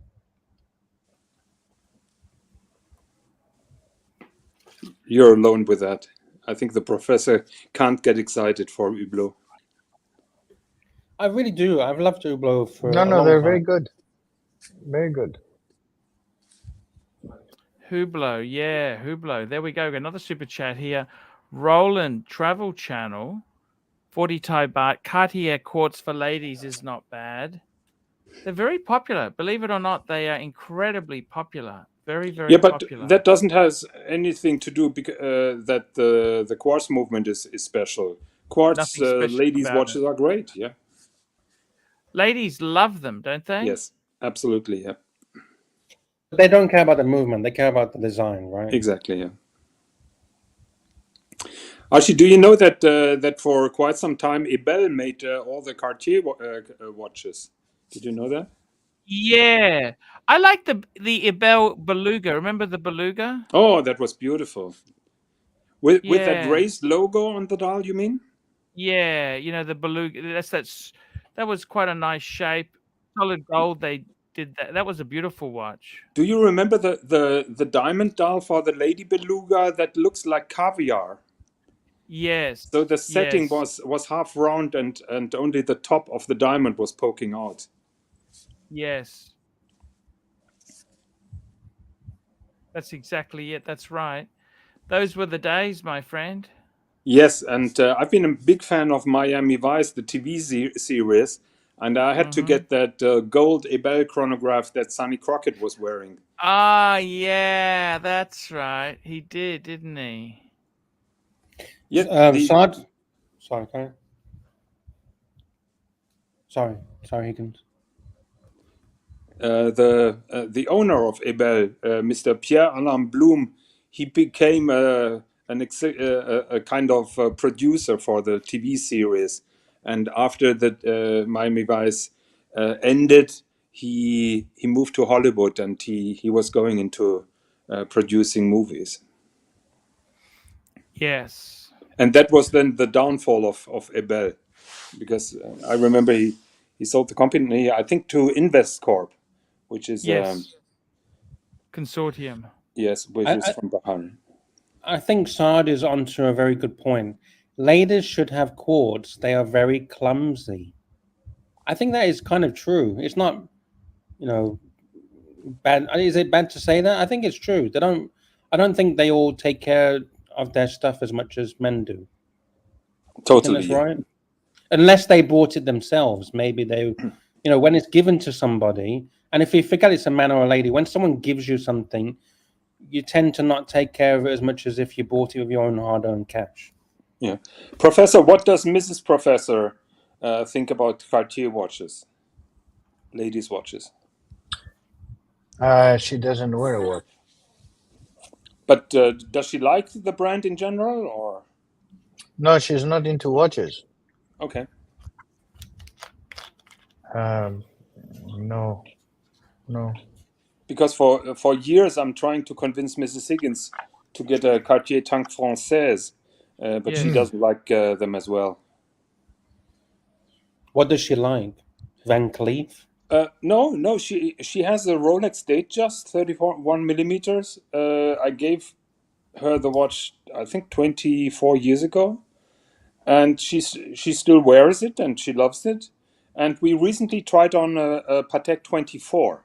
Speaker 4: You're alone with that. I think the professor can't get excited for Hublot.
Speaker 2: I really do. I've loved Hublot for
Speaker 5: No, they're very good. Very good.
Speaker 1: Hublot, yeah, Hublot. There we go. Another super chat here. Roland Travel Channel, 40 Thai baht. Cartier quartz for ladies is not bad. They're very popular. Believe it or not, they are incredibly popular. Very, very
Speaker 4: Yeah, but
Speaker 1: popular.
Speaker 4: that doesn't has anything to do that the quartz movement is special. Quartz
Speaker 1: Nothing special
Speaker 4: ladies'
Speaker 1: about
Speaker 4: watches
Speaker 1: it.
Speaker 4: are great. Yeah.
Speaker 1: Ladies love them, don't they?
Speaker 4: Yes, absolutely. Yeah.
Speaker 2: They don't care about the movement; they care about the design, right?
Speaker 4: Exactly. Yeah. Archie, do you know that that for quite some time Ebel made all the Cartier watches? Did you know that?
Speaker 1: Yeah. I like the Ebel Beluga. Remember the Beluga?
Speaker 4: Oh, that was beautiful. With that
Speaker 1: Yeah.
Speaker 4: raised logo on the dial, you mean?
Speaker 1: Yeah, the Beluga. That was quite a nice shape. Solid gold. They did that. That was a beautiful watch.
Speaker 4: Do you remember the diamond dial for the Lady Beluga that looks like caviar?
Speaker 1: Yes.
Speaker 4: So the setting
Speaker 1: Yes.
Speaker 4: was half round and only the top of the diamond was poking out.
Speaker 1: Yes. That's exactly it. That's right. Those were the days, my friend.
Speaker 4: Yes, and I've been a big fan of Miami Vice, the TV series, and I had to get that gold Ebel chronograph that Sonny Crockett was wearing.
Speaker 1: Ah, yeah, that's right. He did, didn't he?
Speaker 4: Yeah,
Speaker 2: Sard. Sorry, okay. Sorry, Higgins.
Speaker 4: The owner of Ebel, Mr. Pierre Alain Blum, he became a kind of producer for the TV series, and after the Miami Vice ended, he moved to Hollywood and he was going into producing movies,
Speaker 1: Yes.
Speaker 4: and that was then the downfall of Ebel, because I remember he sold the company, I think, to Invest Corp, which is
Speaker 1: Yes. Consortium.
Speaker 4: yes, which is from Bahrain.
Speaker 2: I think Sard is onto a very good point. Ladies should have quartz. They are very clumsy. I think that is kind of true. It's not, bad. Is it bad to say that? I think it's true. They don't. I don't think they all take care of their stuff as much as men do.
Speaker 4: Totally,
Speaker 2: That's right. Unless they bought it themselves, maybe they, when it's given to somebody, and if you forget it's a man or a lady, when someone gives you something, you tend to not take care of it as much as if you bought it with your own hard-earned cash.
Speaker 4: Yeah, Professor, what does Mrs. Professor think about Cartier watches, ladies' watches?
Speaker 5: She doesn't wear a watch.
Speaker 4: But does she like the brand in general, or?
Speaker 5: No, she's not into watches.
Speaker 4: Okay.
Speaker 5: No.
Speaker 4: Because for years I'm trying to convince Mrs. Higgins to get a Cartier Tank Française, but she doesn't like them as well.
Speaker 2: What does she like? Van Cleef?
Speaker 4: No, she has a Rolex Datejust 31 millimeters. I gave her the watch, I think 24 years ago, and she still wears it and she loves it. And we recently tried on a Patek 24,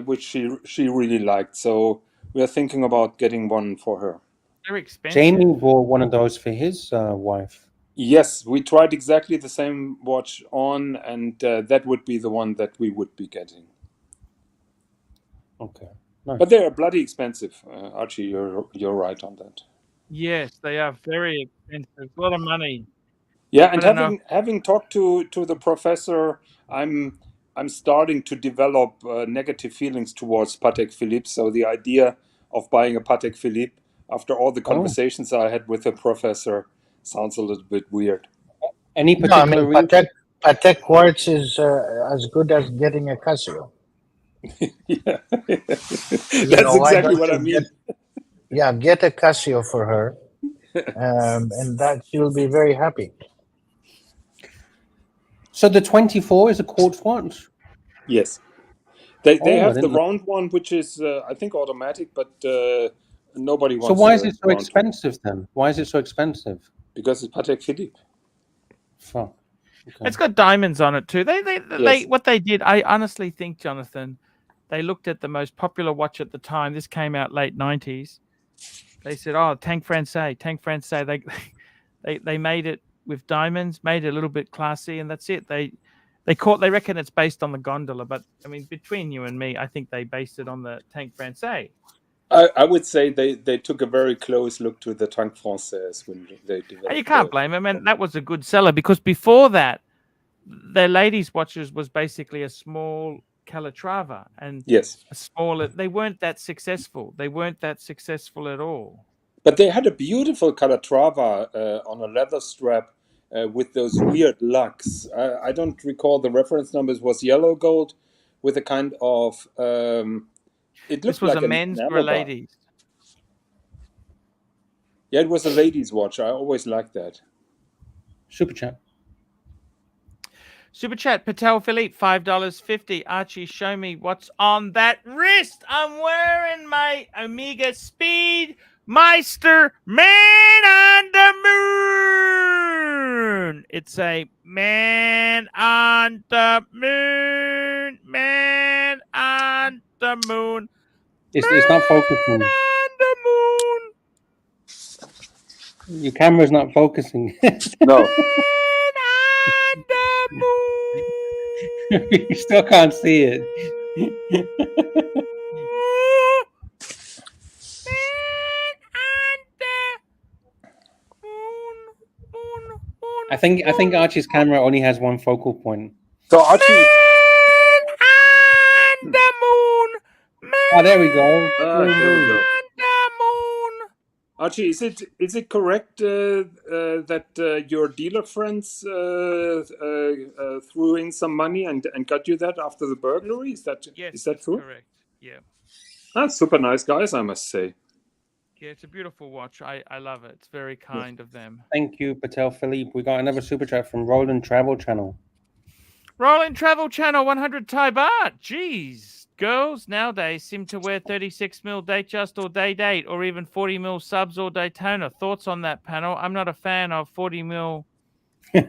Speaker 4: which she really liked. So we are thinking about getting one for her.
Speaker 1: They're expensive.
Speaker 2: Jamie bought one of those for his wife.
Speaker 4: Yes, we tried exactly the same watch on, and that would be the one that we would be getting.
Speaker 2: Okay. Nice.
Speaker 4: But they are bloody expensive, Archie. You're right on that.
Speaker 1: Yes, they are very expensive. A lot of money.
Speaker 4: Yeah, and having talked to the professor, I'm starting to develop negative feelings towards Patek Philippe. So the idea of buying a Patek Philippe, after all the conversations I had with the professor, sounds a little bit weird.
Speaker 2: Any particular reason?
Speaker 5: Patek Quartz is as good as getting a Casio.
Speaker 4: Yeah, that's exactly what I mean.
Speaker 5: Get a Casio for her, and that she'll be very happy.
Speaker 2: So the 24 is a quartz watch?
Speaker 4: Yes. They have the round one, which is, I think, automatic, but nobody wants.
Speaker 2: So why is it so expensive then? Why is it so expensive?
Speaker 4: Because it's Patek Philippe.
Speaker 2: Fuck. Okay.
Speaker 1: It's got diamonds on it too. They what they did, I honestly think, Jonathan, they looked at the most popular watch at the time. This came out late 90s. They said, "Oh, Tank Français." They made it with diamonds, made it a little bit classy, and that's it. They reckon it's based on the gondola, but I mean, between you and me, I think they based it on the Tank Francais.
Speaker 4: I would say they took a very close look to the Tank Française when they developed.
Speaker 1: And you can't blame them, and that was a good seller because before that, their ladies' watches was basically a small Calatrava, and
Speaker 4: Yes,
Speaker 1: a smaller. They weren't that successful. They weren't that successful at all.
Speaker 4: but they had a beautiful Calatrava on a leather strap with those weird lugs. I don't recall the reference numbers. Was yellow gold with a kind of. It
Speaker 1: This
Speaker 4: looked
Speaker 1: was
Speaker 4: like
Speaker 1: a
Speaker 4: an
Speaker 1: men's or a
Speaker 4: enamel bar.
Speaker 1: ladies.
Speaker 4: Yeah, it was a ladies' watch. I always liked that.
Speaker 2: Super chat.
Speaker 1: Super chat, Patel Philippe, $5.50. Archie, show me what's on that wrist. I'm wearing my Omega Speed Meister Man on the Moon. It's a man on the moon. Man on the moon.
Speaker 2: It's not focusing.
Speaker 1: On the moon.
Speaker 2: Your camera's not focusing.
Speaker 4: No.
Speaker 1: Man on the moon.
Speaker 2: You still can't see it. I think Archie's camera only has one focal point.
Speaker 4: So Archie.
Speaker 1: Man on the moon.
Speaker 2: Oh, there we go.
Speaker 4: There we go.
Speaker 1: On the moon.
Speaker 4: Archie, is it correct that your dealer friends threw in some money and got you that after the burglary? Is that true?
Speaker 1: Correct. Yeah.
Speaker 4: That's super nice guys, I must say.
Speaker 1: Yeah, it's a beautiful watch. I love it. It's very kind of them.
Speaker 2: Thank you, Patel Philippe. We got another super chat from Roland Travel Channel.
Speaker 1: Rolling Travel Channel, 100 Thai baht. Jeez. Girls nowadays seem to wear 36mm Datejust or Day Date or even 40mm subs or Daytona. Thoughts on that panel? I'm not a fan of 40mm. Ladies!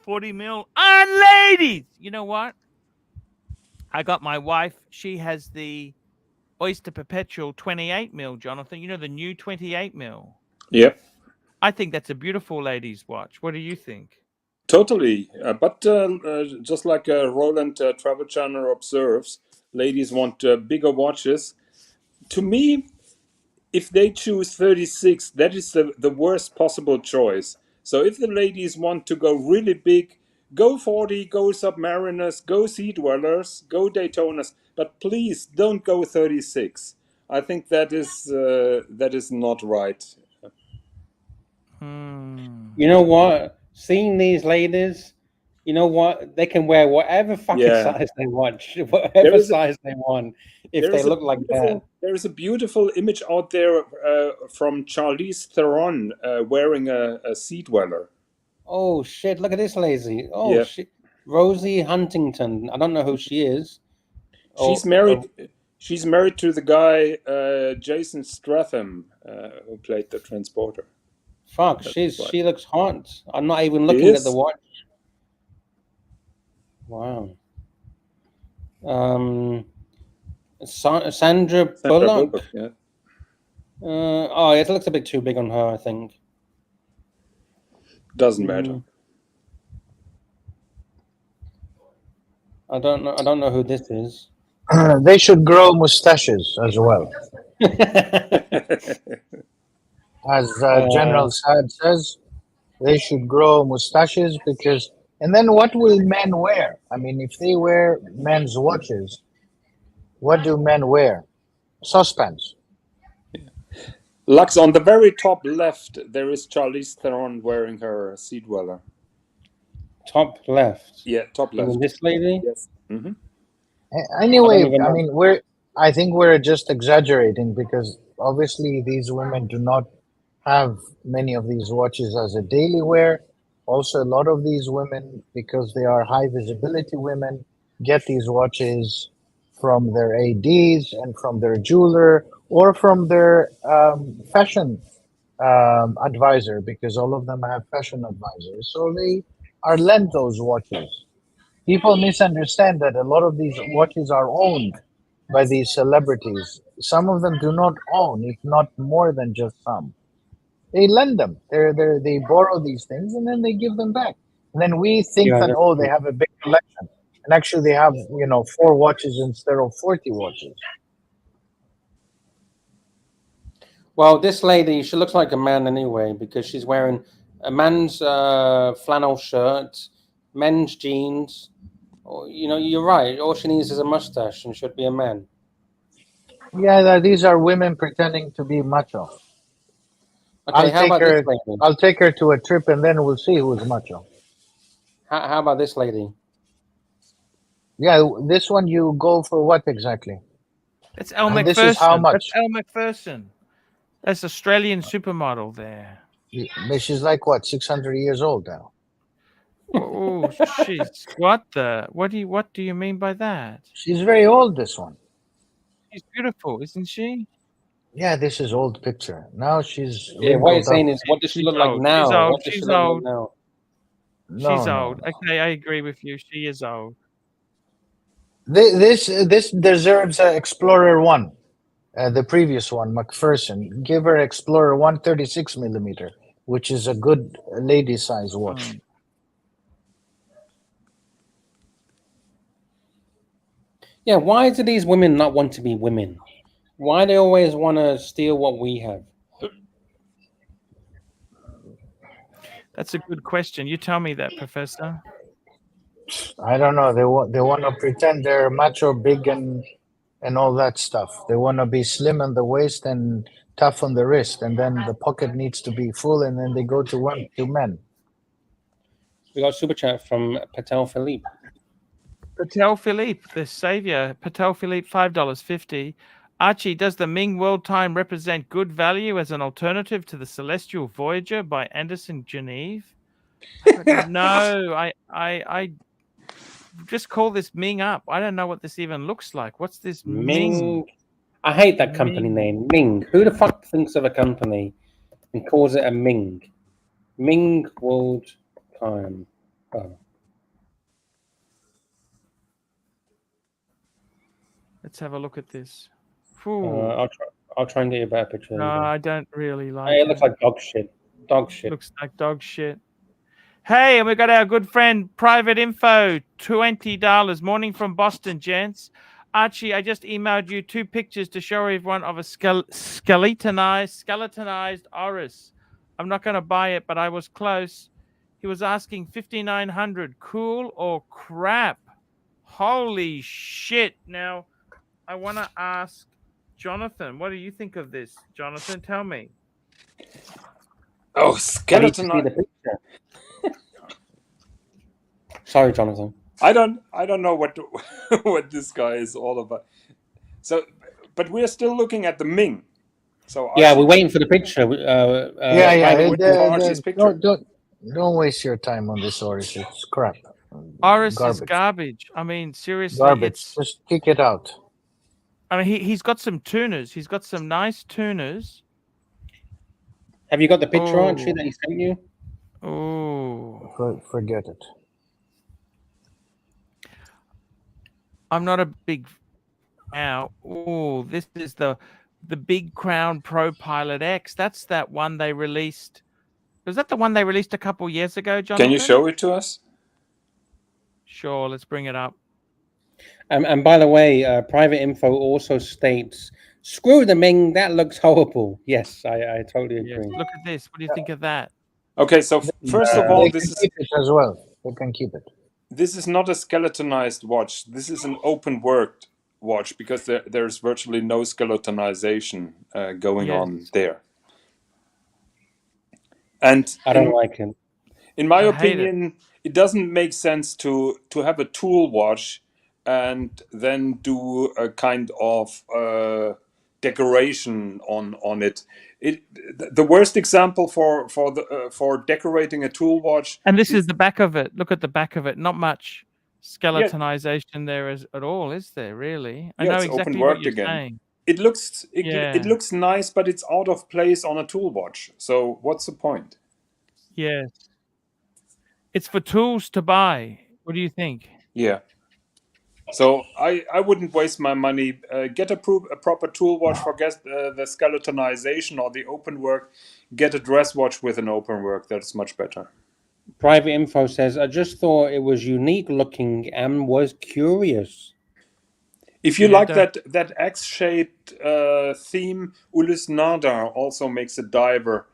Speaker 1: 40mm on ladies! You know what? I got my wife. She has the Oyster Perpetual 28mm, Jonathan. You know, the new 28mm.
Speaker 4: Yep.
Speaker 1: I think that's a beautiful ladies' watch. What do you think?
Speaker 4: Totally. But just like Roland Travel Channel observes, ladies want bigger watches. To me, if they choose 36, that is the worst possible choice. So if the ladies want to go really big, go 40, go Submariners, go Sea Dwellers, go Daytonas, but please don't go 36. I think that is not right.
Speaker 2: You know what? Seeing these ladies, you know what? They can wear whatever fucking size they want, whatever size they want, if they look like that.
Speaker 4: There is a beautiful image out there from Charlize Theron wearing a Sea Dweller.
Speaker 2: Oh shit! Look at this lady. Oh
Speaker 4: Yeah.
Speaker 2: shit, Rosie Huntington. I don't know who she is.
Speaker 4: She's married. She's married to the guy Jason Statham, who played the Transporter.
Speaker 2: Fuck,
Speaker 4: That's right.
Speaker 2: she looks hot. I'm not even looking at the
Speaker 4: is.
Speaker 2: watch. Wow. Sandra Bullock.
Speaker 4: Yeah.
Speaker 2: Oh, it looks a bit too big on her, I think.
Speaker 4: Doesn't matter.
Speaker 2: I don't know who this is.
Speaker 5: They should grow mustaches as well. As General Saad says, they should grow mustaches because, and then what will men wear? I mean, if they wear men's watches, what do men wear? Saucepans.
Speaker 4: Lux, on the very top left, there is Charlize Theron wearing her Sea Dweller.
Speaker 2: Top left.
Speaker 4: Yeah, top left.
Speaker 2: This lady?
Speaker 4: Yes. Mm-hmm.
Speaker 5: Anyway, I mean, I think we're just exaggerating because obviously these women do not have many of these watches as a daily wear. Also, a lot of these women, because they are high visibility women, get these watches from their ADs and from their jeweler or from their fashion advisor, because all of them have fashion advisors. So they are lent those watches. People misunderstand that a lot of these watches are owned by these celebrities. Some of them do not own, if not more than just some. They lend them. They borrow these things and then they give them back. And then we think
Speaker 2: Yeah,
Speaker 5: that,
Speaker 2: that's
Speaker 5: oh,
Speaker 2: true.
Speaker 5: they have a big collection. And actually they have, 4 watches instead of 40 watches.
Speaker 2: Well, this lady, she looks like a man anyway because she's wearing a man's flannel shirt, men's jeans. You're right. All she needs is a mustache and should be a man.
Speaker 5: Yeah, these are women pretending to be macho.
Speaker 2: Okay, how about this lady?
Speaker 5: I'll take her to a trip and then we'll see who's macho.
Speaker 2: How about this lady?
Speaker 5: Yeah, this one you go for what exactly?
Speaker 1: It's Elle
Speaker 5: And
Speaker 1: McPherson.
Speaker 5: this is how much?
Speaker 1: That's Elle McPherson. That's Australian supermodel there.
Speaker 5: She's like what, 600 years old now?
Speaker 1: Oh, she's what do you mean by that?
Speaker 5: She's very old, this one.
Speaker 1: She's beautiful, isn't she?
Speaker 5: Yeah, this is old picture. Now she's
Speaker 2: Yeah, what you're
Speaker 5: wrinkled up.
Speaker 2: saying is, what does she look like
Speaker 1: old.
Speaker 2: now?
Speaker 1: She's old.
Speaker 2: What does she
Speaker 1: She's
Speaker 2: look like
Speaker 1: old.
Speaker 2: now?
Speaker 1: She's
Speaker 5: No,
Speaker 1: old.
Speaker 5: no.
Speaker 1: Okay, I agree with you. She is old.
Speaker 5: This deserves Explorer 1. The previous one, McPherson. Give her Explorer 1 36 millimeter, which is a good lady size watch.
Speaker 2: Yeah, why do these women not want to be women? Why they always want to steal what we have?
Speaker 1: That's a good question. You tell me that, Professor.
Speaker 5: I don't know. They want to pretend they're macho, big, and all that stuff. They want to be slim on the waist and tough on the wrist, and then the pocket needs to be full, and then they go to men.
Speaker 2: We got a super chat from Patel Philippe.
Speaker 1: Patel Philippe, the savior. Patel Philippe, $5.50. Archie, does the Ming World Time represent good value as an alternative to the Celestial Voyager by Anderson Geneve? No, I just call this Ming up. I don't know what this even looks like. What's this Ming?
Speaker 2: I hate that company name, Ming. Who the fuck thinks of a company and calls it a Ming? Ming World Time. Oh.
Speaker 1: Let's have a look at this.
Speaker 2: I'll try and get you a better picture.
Speaker 1: No, I don't really like
Speaker 2: it. Looks like dog shit. Dog shit.
Speaker 1: Looks like dog shit. Hey, and we got our good friend Private Info, $20. Morning from Boston, gents. Archie, I just emailed you 2 pictures to show everyone of a skeletonized Oris. I'm not going to buy it, but I was close. He was asking $5,900. Cool or crap? Holy shit. Now, I want to ask Jonathan, what do you think of this? Jonathan, tell me.
Speaker 4: Oh, skeleton.
Speaker 2: Sorry, Jonathan.
Speaker 4: I don't know what what this guy is all about. So, but we're still looking at the Ming. So
Speaker 2: yeah, we're waiting for the picture.
Speaker 5: Archie's picture. Don't waste your time on this Oris. It's crap.
Speaker 1: Oris is garbage. I mean, seriously,
Speaker 5: garbage. Just kick it out.
Speaker 1: I mean, he's got some tuners. He's got some nice tuners.
Speaker 2: Have you got the picture, Archie, that he sent you?
Speaker 1: Oh,
Speaker 5: forget it.
Speaker 1: I'm not a big. Now, this is the Big Crown Pro Pilot X. That's that one they released. Was that the one they released a couple years ago, Jonathan?
Speaker 4: Can you show it to us?
Speaker 1: Sure, let's bring it up.
Speaker 2: And by the way, Private Info also states, screw the Ming, that looks horrible. Yes, I totally agree.
Speaker 1: Yes, look at this. What do you think of that?
Speaker 4: Okay, so first of all, this is
Speaker 5: keep it as well. They can keep it.
Speaker 4: This is not a skeletonized watch. This is an open worked watch because there's virtually no skeletonization going on there. And
Speaker 2: I don't like him.
Speaker 4: In my opinion, it doesn't make sense to have a tool watch and then do a kind of decoration on it. The worst example for decorating a tool watch.
Speaker 1: And this is the back of it. Look at the back of it. Not much skeletonization there at all, is there? Really? I know exactly what you're saying.
Speaker 4: It looks nice, but it's out of place on a tool watch. So what's the point?
Speaker 1: Yes. It's for tools to buy. What do you think?
Speaker 4: Yeah. So I wouldn't waste my money. Get a proper tool watch, forget the skeletonization or the open work. Get a dress watch with an open work. That's much better.
Speaker 2: Private Info says, I just thought it was unique looking and was curious.
Speaker 4: If you
Speaker 1: Yeah,
Speaker 4: like
Speaker 1: don't-
Speaker 4: that X-shaped theme, Ulyss Nardar also makes a diver,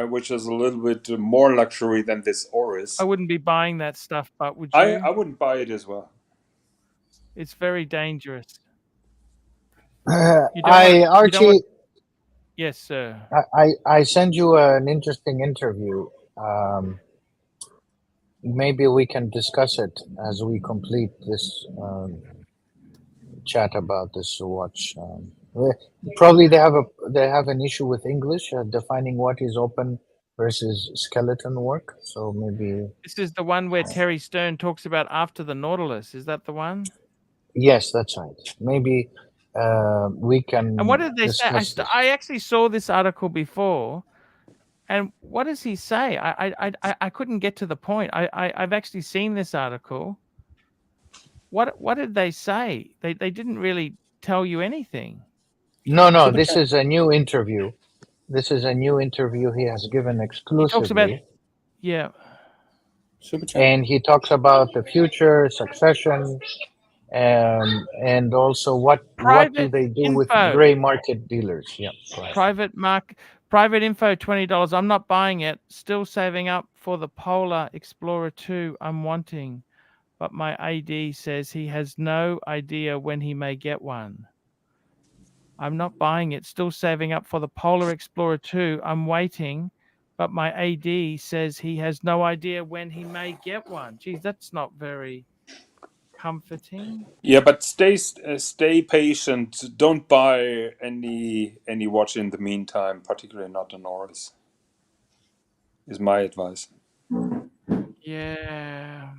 Speaker 4: which is a little bit more luxury than this Oris.
Speaker 1: I wouldn't be buying that stuff, but would you?
Speaker 4: I wouldn't buy it as well.
Speaker 1: It's very dangerous.
Speaker 5: Archie,
Speaker 1: Yes, sir.
Speaker 5: I send you an interesting interview. Maybe we can discuss it as we complete this chat about this watch. Probably they have an issue with English defining what is open versus skeleton work. So maybe
Speaker 1: This is the one where Terry Stern talks about after the Nautilus. Is that the one?
Speaker 5: yes, that's right. Maybe we can.
Speaker 1: And what did they say?
Speaker 5: discuss this.
Speaker 1: I actually saw this article before, and what does he say? I couldn't get to the point. I've actually seen this article. What did they say? They didn't really tell you anything.
Speaker 5: No,
Speaker 2: Super
Speaker 5: this
Speaker 2: chat.
Speaker 5: is a new interview. This is a new interview he has given
Speaker 1: He
Speaker 5: exclusively.
Speaker 1: talks about yeah.
Speaker 2: Super chat.
Speaker 5: And he talks about the future, succession, and also what do
Speaker 1: Private
Speaker 5: they do with
Speaker 1: info.
Speaker 5: gray market dealers. Yeah. Right.
Speaker 1: Private info, $20. I'm not buying it. Still saving up for the Polar Explorer 2 I'm wanting, but my AD says he has no idea when he may get one. I'm not buying it. Still saving up for the Polar Explorer 2 I'm waiting, but my AD says he has no idea when he may get one. Geez, that's not very comforting.
Speaker 4: Yeah, but stay patient. Don't buy any watch in the meantime, particularly not an Oris. Is my advice.
Speaker 1: Yeah.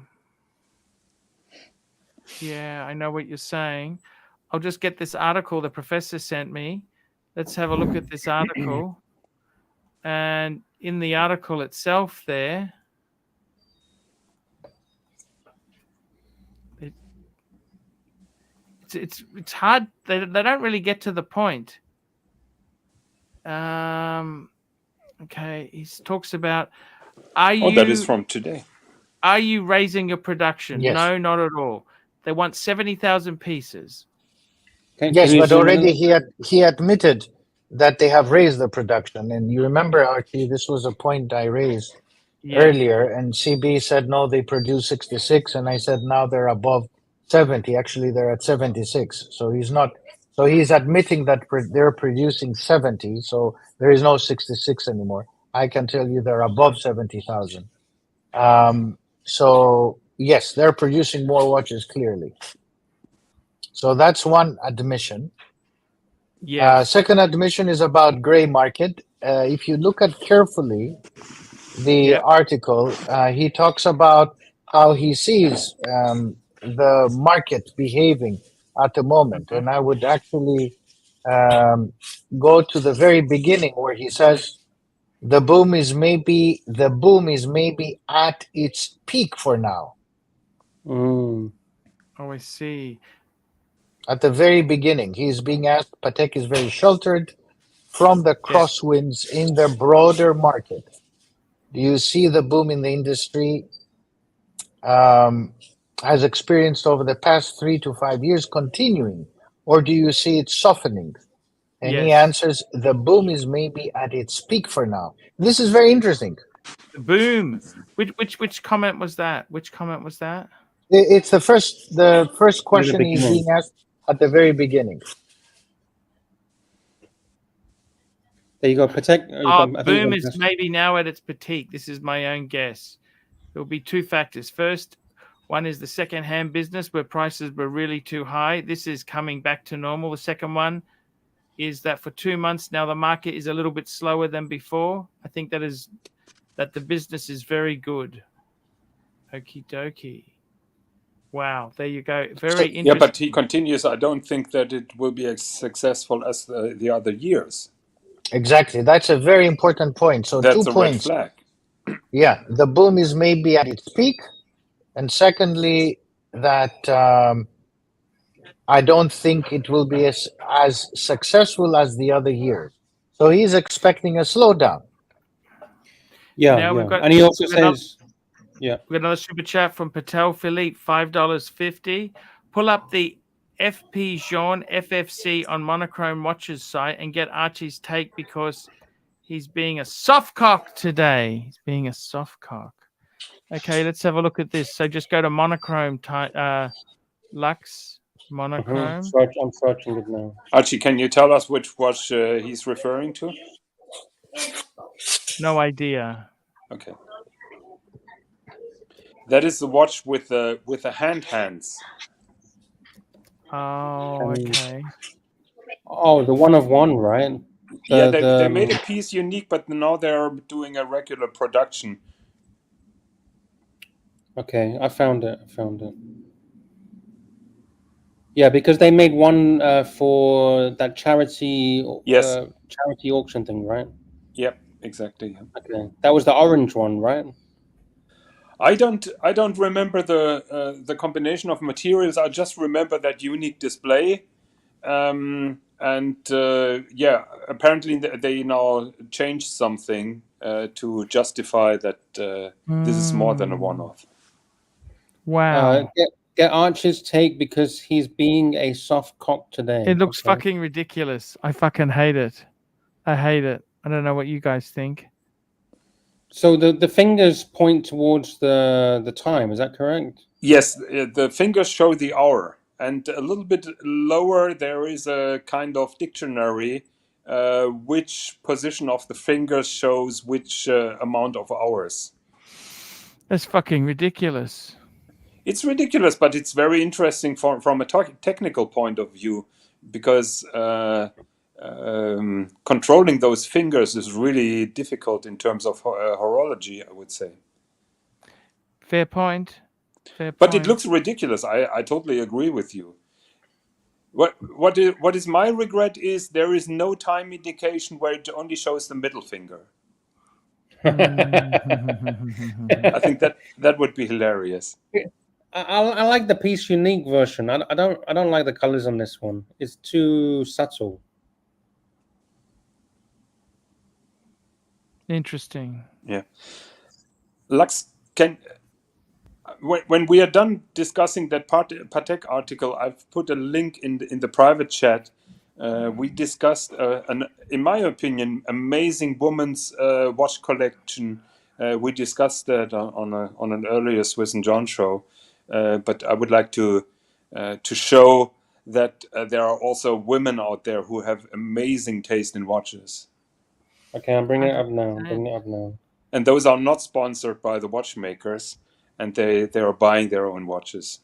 Speaker 1: Yeah, I know what you're saying. I'll just get this article the professor sent me. Let's have a look at this article. And in the article itself there, it's hard. They don't really get to the point. Okay, he talks about,
Speaker 4: that is from today.
Speaker 1: Are you raising your production?
Speaker 5: Yes.
Speaker 1: No, not at all. They want 70,000 pieces.
Speaker 5: Yes, but already he admitted that they have raised the production. And you remember, Archie, this was a point I raised earlier, and CB said no, they produce 66, and I said now they're above 70. Actually, they're at 76. So he's admitting that they're producing 70. So there is no 66 anymore. I can tell you they're above 70,000. So yes, they're producing more watches clearly. So that's one admission.
Speaker 1: Yeah.
Speaker 5: Second admission is about gray market. If you look at carefully the article, he talks about how he sees the market behaving at the moment. And I would actually go to the very beginning where he says the boom is maybe at its peak for now.
Speaker 2: Mm.
Speaker 1: Oh, I see.
Speaker 5: At the very beginning, he's being asked, Patek is very sheltered from the crosswinds in the broader market. Do you see the boom in the industry has experienced over the past 3 to 5 years continuing, or do you see it softening? And he answers, the boom is maybe at its peak for now. This is very interesting.
Speaker 1: The boom. Which comment was that? Which comment was that?
Speaker 5: It's the first question he's being asked at the very beginning.
Speaker 2: There you go, Patek.
Speaker 1: Boom is maybe now at its peak. This is my own guess. There will be two factors. First, one is the second-hand business where prices were really too high. This is coming back to normal. The second one is that for 2 months now, the market is a little bit slower than before. I think that the business is very good. Okie dokie. Wow, there you go. Very interesting.
Speaker 4: Yeah, but he continues, I don't think that it will be as successful as the other years.
Speaker 5: Exactly. That's a very important point. So
Speaker 4: that's
Speaker 5: 2
Speaker 4: a
Speaker 5: points.
Speaker 4: Red flag.
Speaker 5: Yeah, the boom is maybe at its peak. And secondly, that I don't think it will be as successful as the other years. So he's expecting a slowdown.
Speaker 2: Yeah, and he also says, Yeah.
Speaker 1: We got another super chat from Patel Philippe, $5.50. Pull up the FP Jean FFC on Monochrome Watches site and get Archie's take because he's being a soft cock today. He's being a soft cock. Okay, let's have a look at this. So just go to Monochrome, Lux, Monochrome.
Speaker 2: I'm searching it now.
Speaker 4: Archie, can you tell us which watch he's referring to?
Speaker 1: No idea.
Speaker 4: Okay. That is the watch with the hands.
Speaker 1: Oh, okay.
Speaker 2: Oh, the one of one, right?
Speaker 4: They made a piece unique, but now they're doing a regular production.
Speaker 2: Okay, I found it. Yeah, because they made one for that charity.
Speaker 4: Yes.
Speaker 2: Charity auction thing, right?
Speaker 4: Yep, exactly.
Speaker 2: Okay, that was the orange one, right?
Speaker 4: I don't remember the combination of materials. I just remember that unique display, and apparently they now changed something to justify that this is more than a one-off.
Speaker 1: Wow.
Speaker 2: Get Archie's take because he's being a soft cock today.
Speaker 1: It looks fucking ridiculous. I fucking hate it. I hate it. I don't know what you guys think.
Speaker 2: So the fingers point towards the time. Is that correct?
Speaker 4: Yes, the fingers show the hour, and a little bit lower there is a kind of dictionary. Which position of the fingers shows which amount of hours.
Speaker 1: That's fucking ridiculous.
Speaker 4: It's ridiculous, but it's very interesting from a technical point of view, because controlling those fingers is really difficult in terms of horology, I would say.
Speaker 1: Fair point.
Speaker 4: But it looks ridiculous. I totally agree with you. What is my regret is there is no time indication where it only shows the middle finger. I think that would be hilarious.
Speaker 2: I like the piece unique version. I don't like the colors on this one. It's too subtle.
Speaker 1: Interesting.
Speaker 4: Yeah. Lux, when we are done discussing that Patek article, I've put a link in the private chat. We discussed in my opinion, amazing woman's watch collection. We discussed that on an earlier Swiss and John show. But I would like to show that there are also women out there who have amazing taste in watches.
Speaker 2: Okay, I'm bringing it up now.
Speaker 4: And those are not sponsored by the watchmakers, and they are buying their own watches.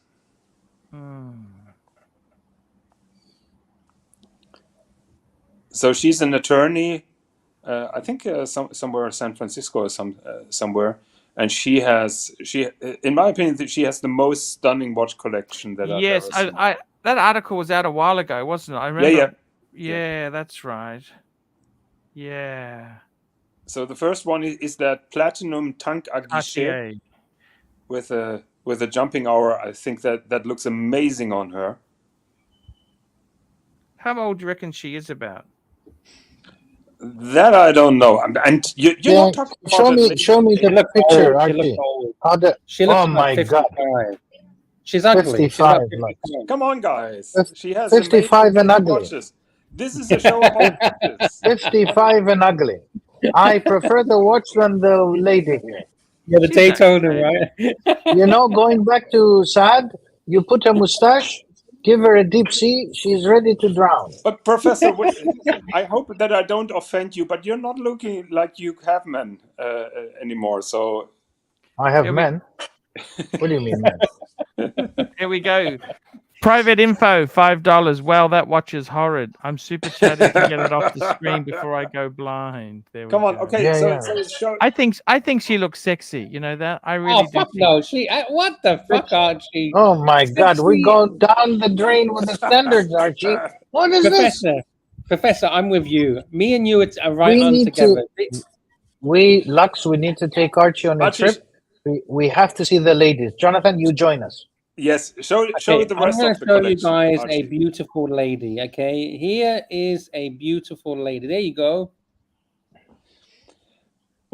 Speaker 4: So she's an attorney, I think somewhere in San Francisco or somewhere. And she in my opinion, she has the most stunning watch collection that I've ever seen.
Speaker 1: Yes, that article was out a while ago, wasn't it? I remember.
Speaker 4: Yeah,
Speaker 1: that's right. Yeah.
Speaker 4: So the first one is that platinum tank à guichet with a jumping hour. I think that looks amazing on her.
Speaker 1: How old do you reckon she is about?
Speaker 4: That I don't know. And you're not talking about
Speaker 5: show me the picture, Archie.
Speaker 2: She looks
Speaker 5: oh my
Speaker 2: 55.
Speaker 5: God.
Speaker 2: She's ugly.
Speaker 5: 55.
Speaker 4: Come on, guys. She has
Speaker 5: 55 and ugly.
Speaker 4: Watches. This is a show about watches.
Speaker 5: 55 and ugly. I prefer the watch than the lady here.
Speaker 2: Yeah, the Daytona, right?
Speaker 5: Going back to Saad, you put a mustache, give her a deep sea, she's ready to drown.
Speaker 4: But Professor, I hope that I don't offend you, but you're not looking like you have men anymore. So
Speaker 5: I have men. What do you mean, men?
Speaker 1: Here we go. Private info, $5. Well, that watch is horrid. I'm super chatting to get it off the screen before I go blind. There we
Speaker 4: Come on,
Speaker 1: go.
Speaker 4: okay. So
Speaker 1: I think she looks sexy. You know that? I really do.
Speaker 2: Fuck no. What the fuck, Archie?
Speaker 5: Oh my God, we go down the drain with the standards, Archie. What is this?
Speaker 2: Professor, I'm with you. Me and you are right on together.
Speaker 5: We need to take Archie on a trip. We have to see the ladies. Jonathan, you join us.
Speaker 4: Yes, show the rest of the collection.
Speaker 2: I'm going to show you guys a beautiful lady, okay? Here is a beautiful lady. There you go.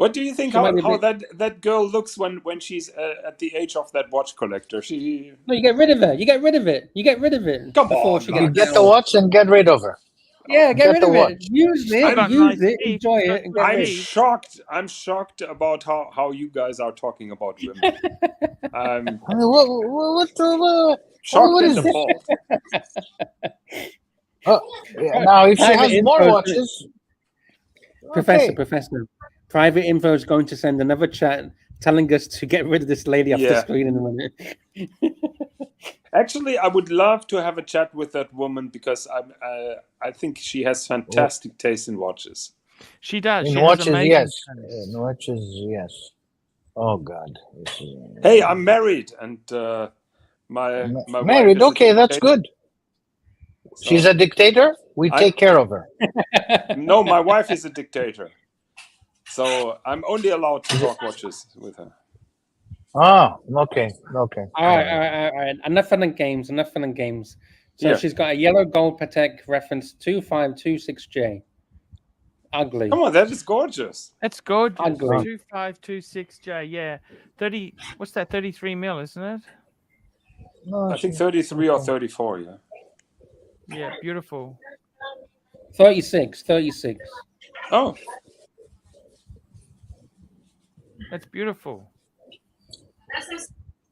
Speaker 4: What do you think?
Speaker 2: She might be a
Speaker 4: How
Speaker 2: bit-
Speaker 4: that girl looks when she's at the age of that watch collector? She
Speaker 2: No, you get rid of her. You get rid of it. You get rid of it
Speaker 4: Come
Speaker 2: before
Speaker 4: on,
Speaker 2: she
Speaker 5: You
Speaker 2: gets
Speaker 5: get the
Speaker 2: down.
Speaker 5: watch and get rid of her.
Speaker 2: Yeah, get
Speaker 5: Get
Speaker 2: rid
Speaker 5: the
Speaker 2: of
Speaker 5: watch.
Speaker 2: it. Use it.
Speaker 1: got
Speaker 2: Use
Speaker 1: nice
Speaker 2: it.
Speaker 1: teeth.
Speaker 2: Enjoy
Speaker 1: She's got
Speaker 2: it. And
Speaker 1: good
Speaker 2: get
Speaker 4: I'm
Speaker 2: rid.
Speaker 1: teeth.
Speaker 4: shocked. I'm shocked about how you guys are talking about women. I'm
Speaker 5: I mean, what
Speaker 4: shocked
Speaker 5: is
Speaker 4: and
Speaker 5: this?
Speaker 4: appalled.
Speaker 5: Yeah, now, if she
Speaker 2: Private
Speaker 5: has more
Speaker 2: info-
Speaker 5: watches,
Speaker 2: Professor,
Speaker 5: okay.
Speaker 2: Professor, Private Info is going to send another chat telling us to get rid of this lady off the
Speaker 4: Yeah.
Speaker 2: screen in a minute.
Speaker 4: Actually, I would love to have a chat with that woman because I think she has fantastic taste in watches.
Speaker 1: She does.
Speaker 5: In
Speaker 1: She has
Speaker 5: watches,
Speaker 1: amazing
Speaker 5: yes.
Speaker 1: taste.
Speaker 5: In watches, yes. Oh God.
Speaker 4: Hey, I'm married, and my wife
Speaker 5: Married?
Speaker 4: is a
Speaker 5: Okay, that's
Speaker 4: dictator.
Speaker 5: good. She's a dictator. We take care of her.
Speaker 4: No, my wife is a dictator, so I'm only allowed to talk watches with her.
Speaker 5: Ah, okay.
Speaker 2: All right. Enough fun and games. Enough fun and games. So
Speaker 4: Yeah.
Speaker 2: she's got a yellow gold Patek reference 2526J. Ugly.
Speaker 4: Come on, that is gorgeous.
Speaker 1: That's gorgeous.
Speaker 2: Ugly.
Speaker 1: 2526J. Yeah. 30. What's that? 33 mil, isn't it?
Speaker 5: No,
Speaker 4: I think 33 or 34. Yeah.
Speaker 1: Yeah. Beautiful.
Speaker 2: 36.
Speaker 4: Oh,
Speaker 1: That's beautiful.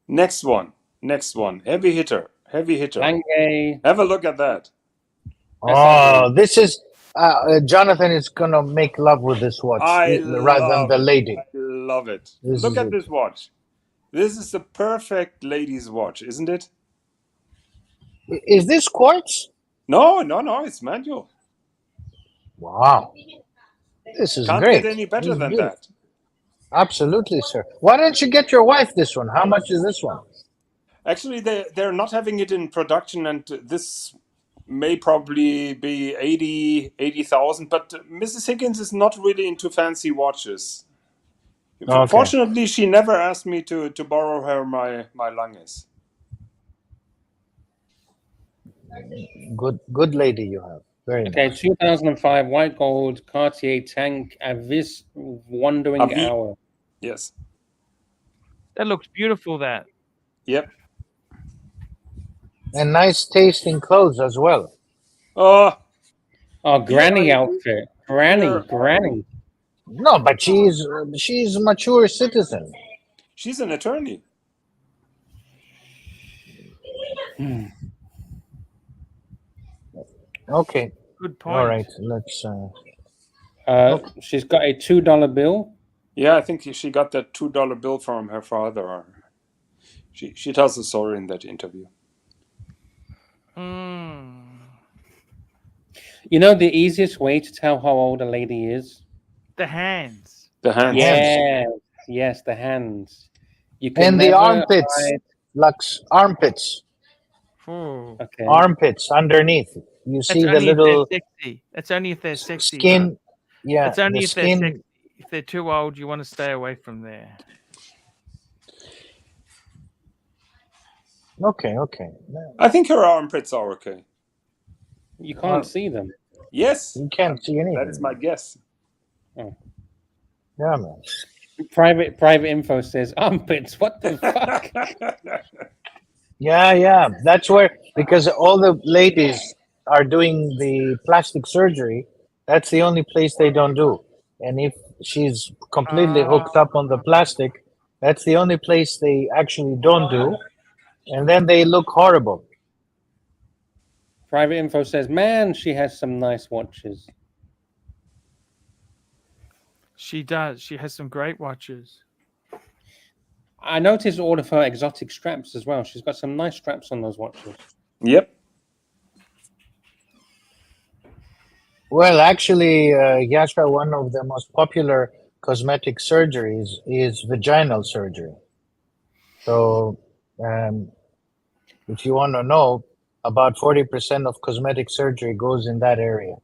Speaker 4: next one. Heavy hitter.
Speaker 2: Lange.
Speaker 4: Have a look at that.
Speaker 5: Oh, this is Jonathan is gonna make love with this watch rather than the lady.
Speaker 4: I love it.
Speaker 5: This
Speaker 4: Look
Speaker 5: is
Speaker 4: at
Speaker 5: it.
Speaker 4: this watch. This is the perfect lady's watch, isn't it?
Speaker 5: Is this quartz?
Speaker 4: No, it's manual.
Speaker 5: Wow, this is
Speaker 4: Can't
Speaker 5: great.
Speaker 4: get any better
Speaker 5: This is
Speaker 4: than
Speaker 5: beautiful.
Speaker 4: that.
Speaker 5: Absolutely, sir. Why don't you get your wife this one? How much is this one?
Speaker 4: Actually, they're not having it in production, and this may probably be 80,000. But Mrs. Higgins is not really into fancy watches.
Speaker 5: Okay.
Speaker 4: Fortunately, she never asked me to borrow her my Langes.
Speaker 5: Good lady you have. Very
Speaker 2: Okay,
Speaker 5: nice.
Speaker 2: 2005 white gold Cartier Tank Avis Wandering
Speaker 4: Avis.
Speaker 2: Hour.
Speaker 4: Yes.
Speaker 1: That looks beautiful. That.
Speaker 4: Yep.
Speaker 5: And nice taste in clothes as well.
Speaker 4: Oh,
Speaker 2: Oh, granny
Speaker 4: Yeah,
Speaker 2: outfit. Granny.
Speaker 4: yeah.
Speaker 2: Granny.
Speaker 5: No, but she's a mature citizen.
Speaker 4: she's an attorney.
Speaker 5: Okay.
Speaker 1: Good point.
Speaker 5: All right. Let's.
Speaker 2: She's got a $2 bill.
Speaker 4: Yeah, I think she got that $2 bill from her father. She tells a story in that interview.
Speaker 1: Mm.
Speaker 2: You know the easiest way to tell how old a lady is?
Speaker 1: The hands.
Speaker 4: The hands.
Speaker 2: Yes, the hands. You can
Speaker 5: And the
Speaker 2: never
Speaker 5: armpits,
Speaker 2: hide-
Speaker 5: Lux, armpits,
Speaker 1: Ooh.
Speaker 2: Okay.
Speaker 5: armpits underneath. You
Speaker 1: That's
Speaker 5: see the
Speaker 1: only
Speaker 5: little
Speaker 1: if they're sexy. That's only if they're sexy.
Speaker 5: skin. Yeah,
Speaker 1: That's only
Speaker 5: the
Speaker 1: if they're
Speaker 5: skin.
Speaker 1: sexy. If they're too old, you want to stay away from there.
Speaker 5: Okay.
Speaker 4: I think her armpits are okay.
Speaker 2: You can't see them.
Speaker 4: Yes,
Speaker 5: You can't see anything.
Speaker 4: that is my guess.
Speaker 5: Yeah, man.
Speaker 2: Private info says armpits. What the fuck?
Speaker 5: Yeah. That's where, because all the ladies are doing the plastic surgery. That's the only place they don't do. And if she's completely hooked up on the plastic, that's the only place they actually don't do. And then they look horrible.
Speaker 2: Private info says, man, she has some nice watches.
Speaker 1: She does. She has some great watches.
Speaker 2: I noticed all of her exotic straps as well. She's got some nice straps on those watches.
Speaker 4: Yep.
Speaker 5: Well, actually, Yasha, one of the most popular cosmetic surgeries is vaginal surgery. So, if you want to know, about 40% of cosmetic surgery goes in that area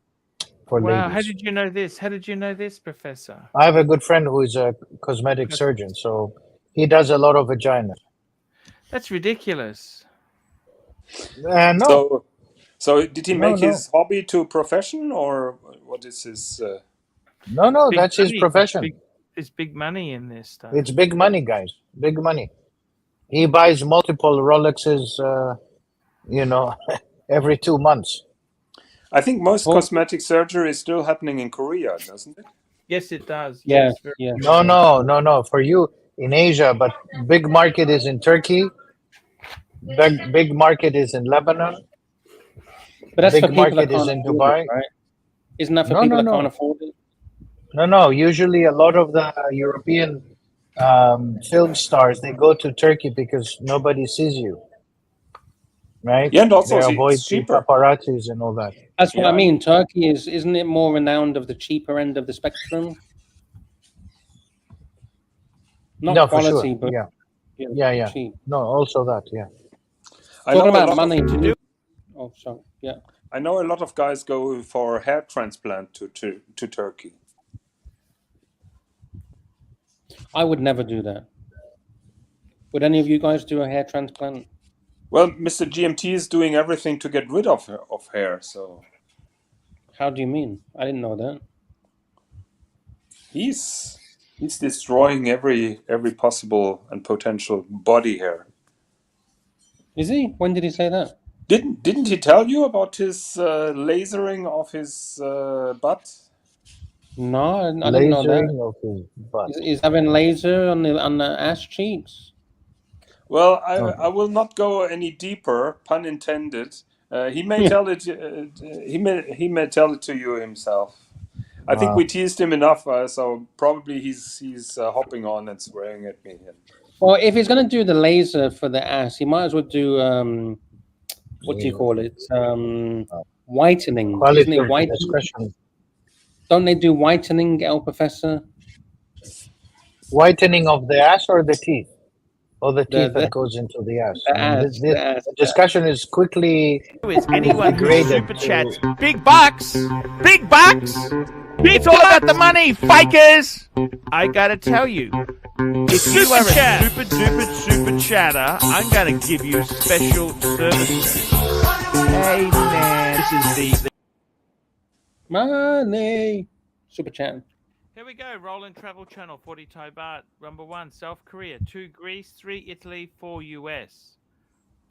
Speaker 5: for
Speaker 1: Wow.
Speaker 5: ladies.
Speaker 1: How did you know this? How did you know this, Professor?
Speaker 5: I have a good friend who is a cosmetic surgeon, so he does a lot of vagina.
Speaker 1: That's ridiculous.
Speaker 5: No,
Speaker 4: So did he
Speaker 5: No,
Speaker 4: make his hobby to profession, or what is his?
Speaker 5: no,
Speaker 1: Big
Speaker 5: that's his
Speaker 1: money,
Speaker 5: profession.
Speaker 1: There's big money in this stuff.
Speaker 5: It's big money, guys. Big money. He buys multiple Rolexes, every 2 months.
Speaker 4: I think most cosmetic surgery is still happening in Korea, doesn't it?
Speaker 1: Yes, it does.
Speaker 2: Yeah,
Speaker 1: Yes, very
Speaker 2: yeah.
Speaker 1: true.
Speaker 5: No. For you in Asia, but big market is in Turkey. Big market is in Lebanon.
Speaker 2: But that's
Speaker 5: Big
Speaker 2: for people that
Speaker 5: market is
Speaker 2: can't
Speaker 5: in
Speaker 2: afford
Speaker 5: Dubai.
Speaker 2: it, right? Isn't that for
Speaker 5: No,
Speaker 2: people
Speaker 5: no,
Speaker 2: that
Speaker 5: no.
Speaker 2: can't afford it?
Speaker 5: No. Usually, a lot of the European film stars, they go to Turkey because nobody sees you, right?
Speaker 4: Yeah, and also
Speaker 5: they avoid
Speaker 4: it's
Speaker 5: the
Speaker 4: cheaper.
Speaker 5: paparazzis and all that.
Speaker 2: That's what
Speaker 4: Yeah.
Speaker 2: I mean. Turkey isn't it more renowned of the cheaper end of the spectrum? Not
Speaker 5: No, for
Speaker 2: quality,
Speaker 5: sure.
Speaker 2: but
Speaker 5: Yeah.
Speaker 2: cheap.
Speaker 5: No, also that. Yeah.
Speaker 4: I know
Speaker 2: Talking
Speaker 4: a
Speaker 2: about
Speaker 4: lot
Speaker 2: money
Speaker 4: of,
Speaker 2: too. Oh, sorry. Yeah.
Speaker 4: I know a lot of guys go for hair transplant to Turkey.
Speaker 2: I would never do that. Would any of you guys do a hair transplant?
Speaker 4: Well, Mr. GMT is doing everything to get rid of hair, so
Speaker 2: How do you mean? I didn't know that.
Speaker 4: he's destroying every possible and potential body hair.
Speaker 2: Is he? When did he say that?
Speaker 4: Didn't he tell you about his lasering of his butt?
Speaker 2: No, I didn't know that.
Speaker 5: Lasering of his butt.
Speaker 2: Is having laser on the ass cheeks?
Speaker 4: Well, I will not go any deeper, pun intended. He may tell it. He may tell it to you himself. I think we teased him enough, so probably he's hopping on and swearing at me.
Speaker 2: Well, if he's going to do the laser for the ass, he might as well do what do you call it? Whitening. Isn't it whitening?
Speaker 5: Discretion.
Speaker 2: Don't they do whitening, El Professor?
Speaker 5: Whitening of the ass or the teeth? Or the teeth
Speaker 2: The-
Speaker 5: that goes into the ass?
Speaker 2: the ass, the ass.
Speaker 5: The discussion is quickly
Speaker 1: Is anyone who
Speaker 5: degraded
Speaker 1: super
Speaker 5: to-
Speaker 1: chats big bucks? Big bucks? It's all about the money, fakers! I gotta tell you, if you are a super duper super chatter, I'm gonna give you special services. Hey man, this is the
Speaker 2: Money. Super chat.
Speaker 1: Here we go. Roland Travel Channel, 40 Thai baht. Number 1, South Korea. 2, Greece. 3, Italy. 4, US.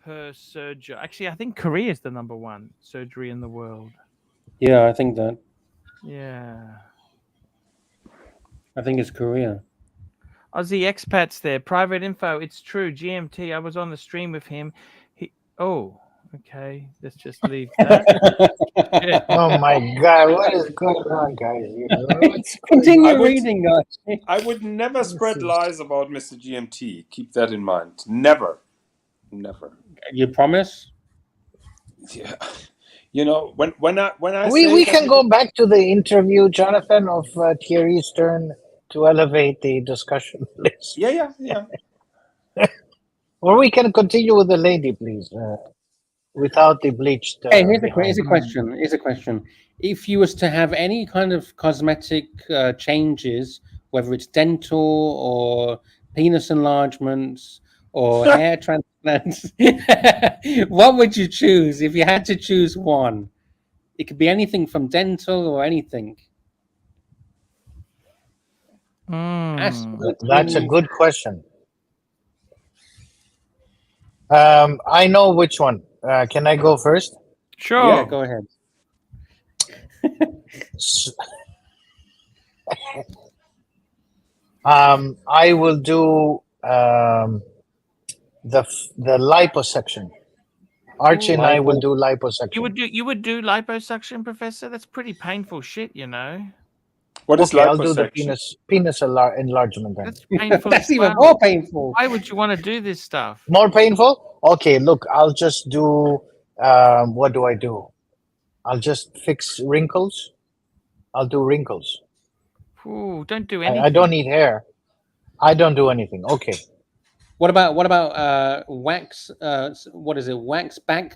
Speaker 1: Per surgery. Actually, I think Korea is the number 1 surgery in the world.
Speaker 2: Yeah, I think that.
Speaker 1: Yeah.
Speaker 2: I think it's Korea.
Speaker 1: Aussie expats there. Private info. It's true. GMT. I was on the stream with him. Oh, okay. Let's just leave that. Yeah.
Speaker 5: Oh my God! What is going on, guys?
Speaker 2: Continue reading, guys.
Speaker 4: I would never spread lies about Mr. GMT. Keep that in mind. Never.
Speaker 2: You promise?
Speaker 4: Yeah. You know, when I
Speaker 5: We
Speaker 4: say
Speaker 5: we
Speaker 4: that
Speaker 5: can go back to the interview, Jonathan, of Thierry Stern to elevate the discussion, please.
Speaker 4: Yeah.
Speaker 5: Or we can continue with the lady, please, without the bleached.
Speaker 2: Hey, here's
Speaker 5: behind.
Speaker 2: a question. Here's a question. If you was to have any kind of cosmetic changes, whether it's dental or penis enlargements or hair transplants, what would you choose if you had to choose one? It could be anything from dental or anything.
Speaker 5: That's a good question. I know which one. Can I go first?
Speaker 1: Sure.
Speaker 2: Yeah, go ahead.
Speaker 5: I will do the liposuction. Archie and I will do liposuction.
Speaker 1: You would do liposuction, Professor? That's pretty painful shit, you know.
Speaker 4: What is
Speaker 5: Okay, I'll do the
Speaker 4: liposuction?
Speaker 5: penis enlargement then.
Speaker 1: That's painful.
Speaker 2: That's
Speaker 1: as
Speaker 2: even
Speaker 1: well.
Speaker 2: more painful.
Speaker 1: Why would you want to do this stuff?
Speaker 5: More painful? Okay, look, I'll just do what do I do? I'll just fix wrinkles. I'll do wrinkles.
Speaker 1: Ooh, don't do anything.
Speaker 5: I don't need hair. I don't do anything. Okay.
Speaker 2: What about wax? What is it? Wax back,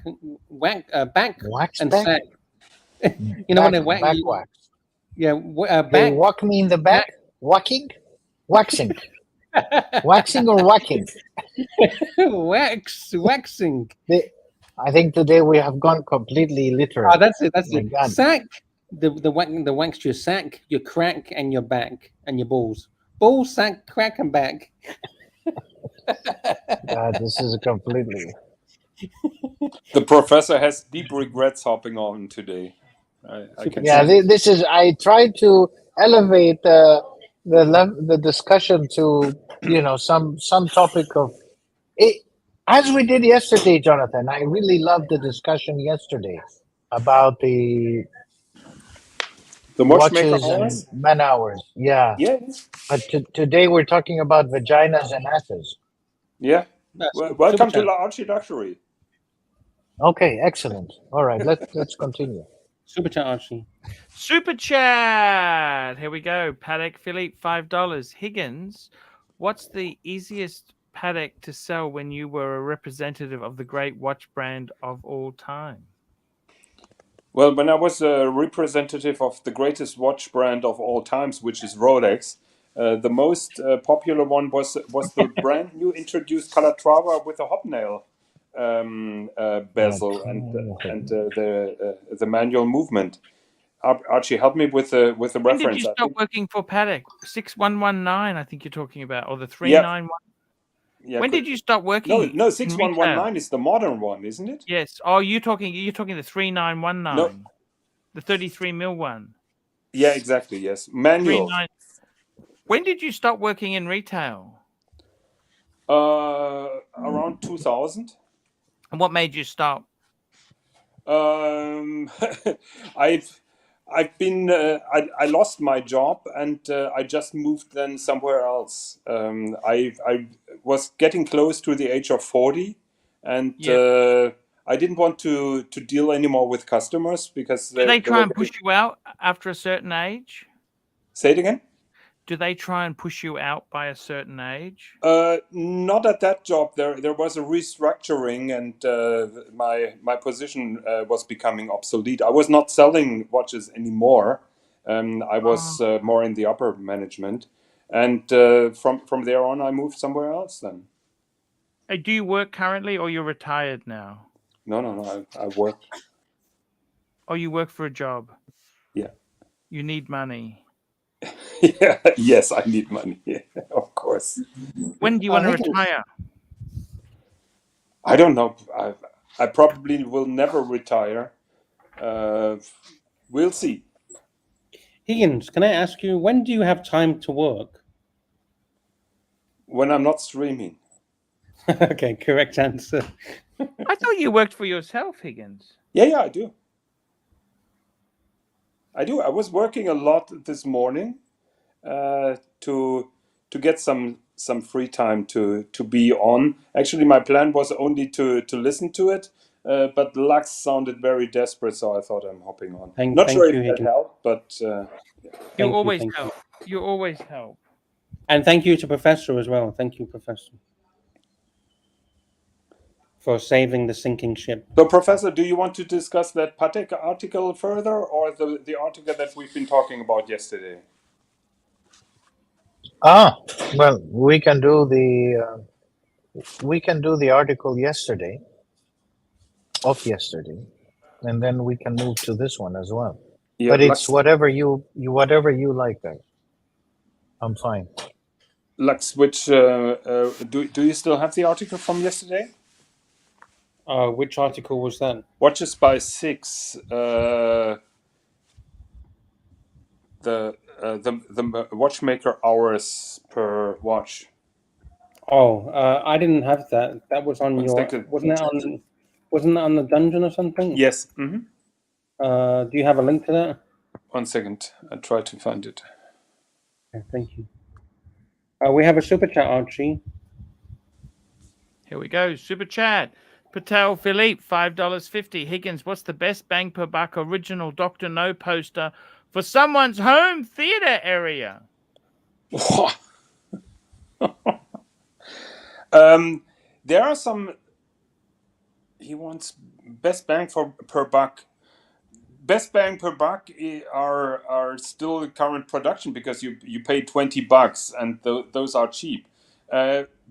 Speaker 2: back
Speaker 5: Wax
Speaker 2: and
Speaker 5: back?
Speaker 2: sack. You know when they wax?
Speaker 5: Back wax.
Speaker 2: Yeah,
Speaker 5: They
Speaker 2: back.
Speaker 5: walk me in the back? Walking? Waxing. Waxing or whacking?
Speaker 2: waxing.
Speaker 5: I think today we have gone completely literal.
Speaker 2: Oh, that's it. That's
Speaker 5: My
Speaker 2: it.
Speaker 5: God.
Speaker 2: Sack. The wax to your sack, your crack, and your back and your balls. Ballsack Crackerback.
Speaker 5: God, this is completely.
Speaker 4: The professor has deep regrets hopping on today. I can
Speaker 5: Yeah,
Speaker 4: see.
Speaker 5: this is. I tried to elevate the discussion to some topic of it, as we did yesterday, Jonathan. I really loved the discussion yesterday about the
Speaker 4: The watchmaker
Speaker 5: watches and
Speaker 4: hours?
Speaker 5: man hours. Yeah,
Speaker 4: Yeah,
Speaker 5: but today we're talking about vaginas and asses.
Speaker 4: yeah.
Speaker 2: That's
Speaker 4: Well,
Speaker 2: super
Speaker 4: welcome to
Speaker 2: chat.
Speaker 4: Archie.
Speaker 5: Okay, excellent. All right, let's continue.
Speaker 2: Super chat, Archie.
Speaker 1: Super chat. Here we go. Paddock Philippe, $5. Higgins, what's the easiest paddock to sell when you were a representative of the great watch brand of all time?
Speaker 4: Well, when I was a representative of the greatest watch brand of all times, which is Rolex, the most popular one was the brand new introduced Calatrava with a hobnail bezel and the manual movement. Archie, help me with the
Speaker 1: When did you
Speaker 4: reference. I
Speaker 1: stop
Speaker 4: think
Speaker 1: working for Paddock? 6119, I think you're talking about, or the
Speaker 4: yeah,
Speaker 1: 391.
Speaker 4: yeah.
Speaker 1: When did you stop working
Speaker 4: No,
Speaker 1: in retail?
Speaker 4: 6119 is the modern one, isn't it?
Speaker 1: Yes. Oh, you're talking the 3919,
Speaker 4: No,
Speaker 1: the 33 mil one.
Speaker 4: yeah, exactly. Yes, manual.
Speaker 1: 39. When did you stop working in retail?
Speaker 4: Around 2000.
Speaker 1: And what made you stop?
Speaker 4: Um, I've been I lost my job and I just moved then somewhere else. I was getting close to the age of 40, and
Speaker 1: Yep.
Speaker 4: I didn't want to deal anymore with customers because
Speaker 1: Do they
Speaker 4: they
Speaker 1: try
Speaker 4: were
Speaker 1: and push
Speaker 4: getting.
Speaker 1: you out after a certain age?
Speaker 4: Say it again.
Speaker 1: Do they try and push you out by a certain age?
Speaker 4: Not at that job. There was a restructuring, and my position was becoming obsolete. I was not selling watches anymore. I was
Speaker 1: Oh.
Speaker 4: more in the upper management, and from there on, I moved somewhere else. Then
Speaker 1: Hey, do you work currently, or you're retired now?
Speaker 4: no, I work.
Speaker 1: Or you work for a job?
Speaker 4: Yeah,
Speaker 1: You need money.
Speaker 4: yeah, yes, I need money. Yeah, of course.
Speaker 1: When do you want to
Speaker 2: Higgins.
Speaker 1: retire?
Speaker 4: I don't know. I probably will never retire. We'll see.
Speaker 2: Higgins, can I ask you, when do you have time to work?
Speaker 4: When I'm not streaming.
Speaker 2: Okay, correct answer.
Speaker 1: I thought you worked for yourself, Higgins.
Speaker 4: Yeah, I do. I was working a lot this morning to get some free time to be on. Actually, my plan was only to listen to it, but Lux sounded very desperate, so I thought I'm hopping on. Not
Speaker 2: Thank
Speaker 4: sure
Speaker 2: you,
Speaker 4: if that
Speaker 2: Higgins.
Speaker 4: helped, but
Speaker 1: You
Speaker 2: Thank
Speaker 1: always
Speaker 2: you.
Speaker 1: help. You always help.
Speaker 2: And thank you to Professor as well. Thank you, Professor, for saving the sinking ship.
Speaker 4: so Professor, do you want to discuss that Patek article further, or the article that we've been talking about yesterday?
Speaker 5: Well, we can do the article yesterday, and then we can move to this one as well.
Speaker 4: Yeah,
Speaker 5: But it's
Speaker 4: Lux,
Speaker 5: whatever you like, guys. I'm fine.
Speaker 4: Lux, which do you still have the article from yesterday?
Speaker 2: Which article was that?
Speaker 4: Watches by Six. The watchmaker hours per watch.
Speaker 2: Oh, I didn't have that. That was on
Speaker 4: One
Speaker 2: your.
Speaker 4: second.
Speaker 2: Wasn't that on the dungeon or something?
Speaker 4: Yes. Mm-hmm.
Speaker 2: Do you have a link to that?
Speaker 4: 1 second. I try to find it.
Speaker 2: Okay, thank you. We have a super chat, Archie.
Speaker 1: Here we go. Super chat. Patel Philippe, $5.50. Higgins, what's the best bang per buck original Dr. No poster for someone's home theater area?
Speaker 4: There are some. He wants best bang per buck. Best bang per buck are still current production because you pay $20 and those are cheap.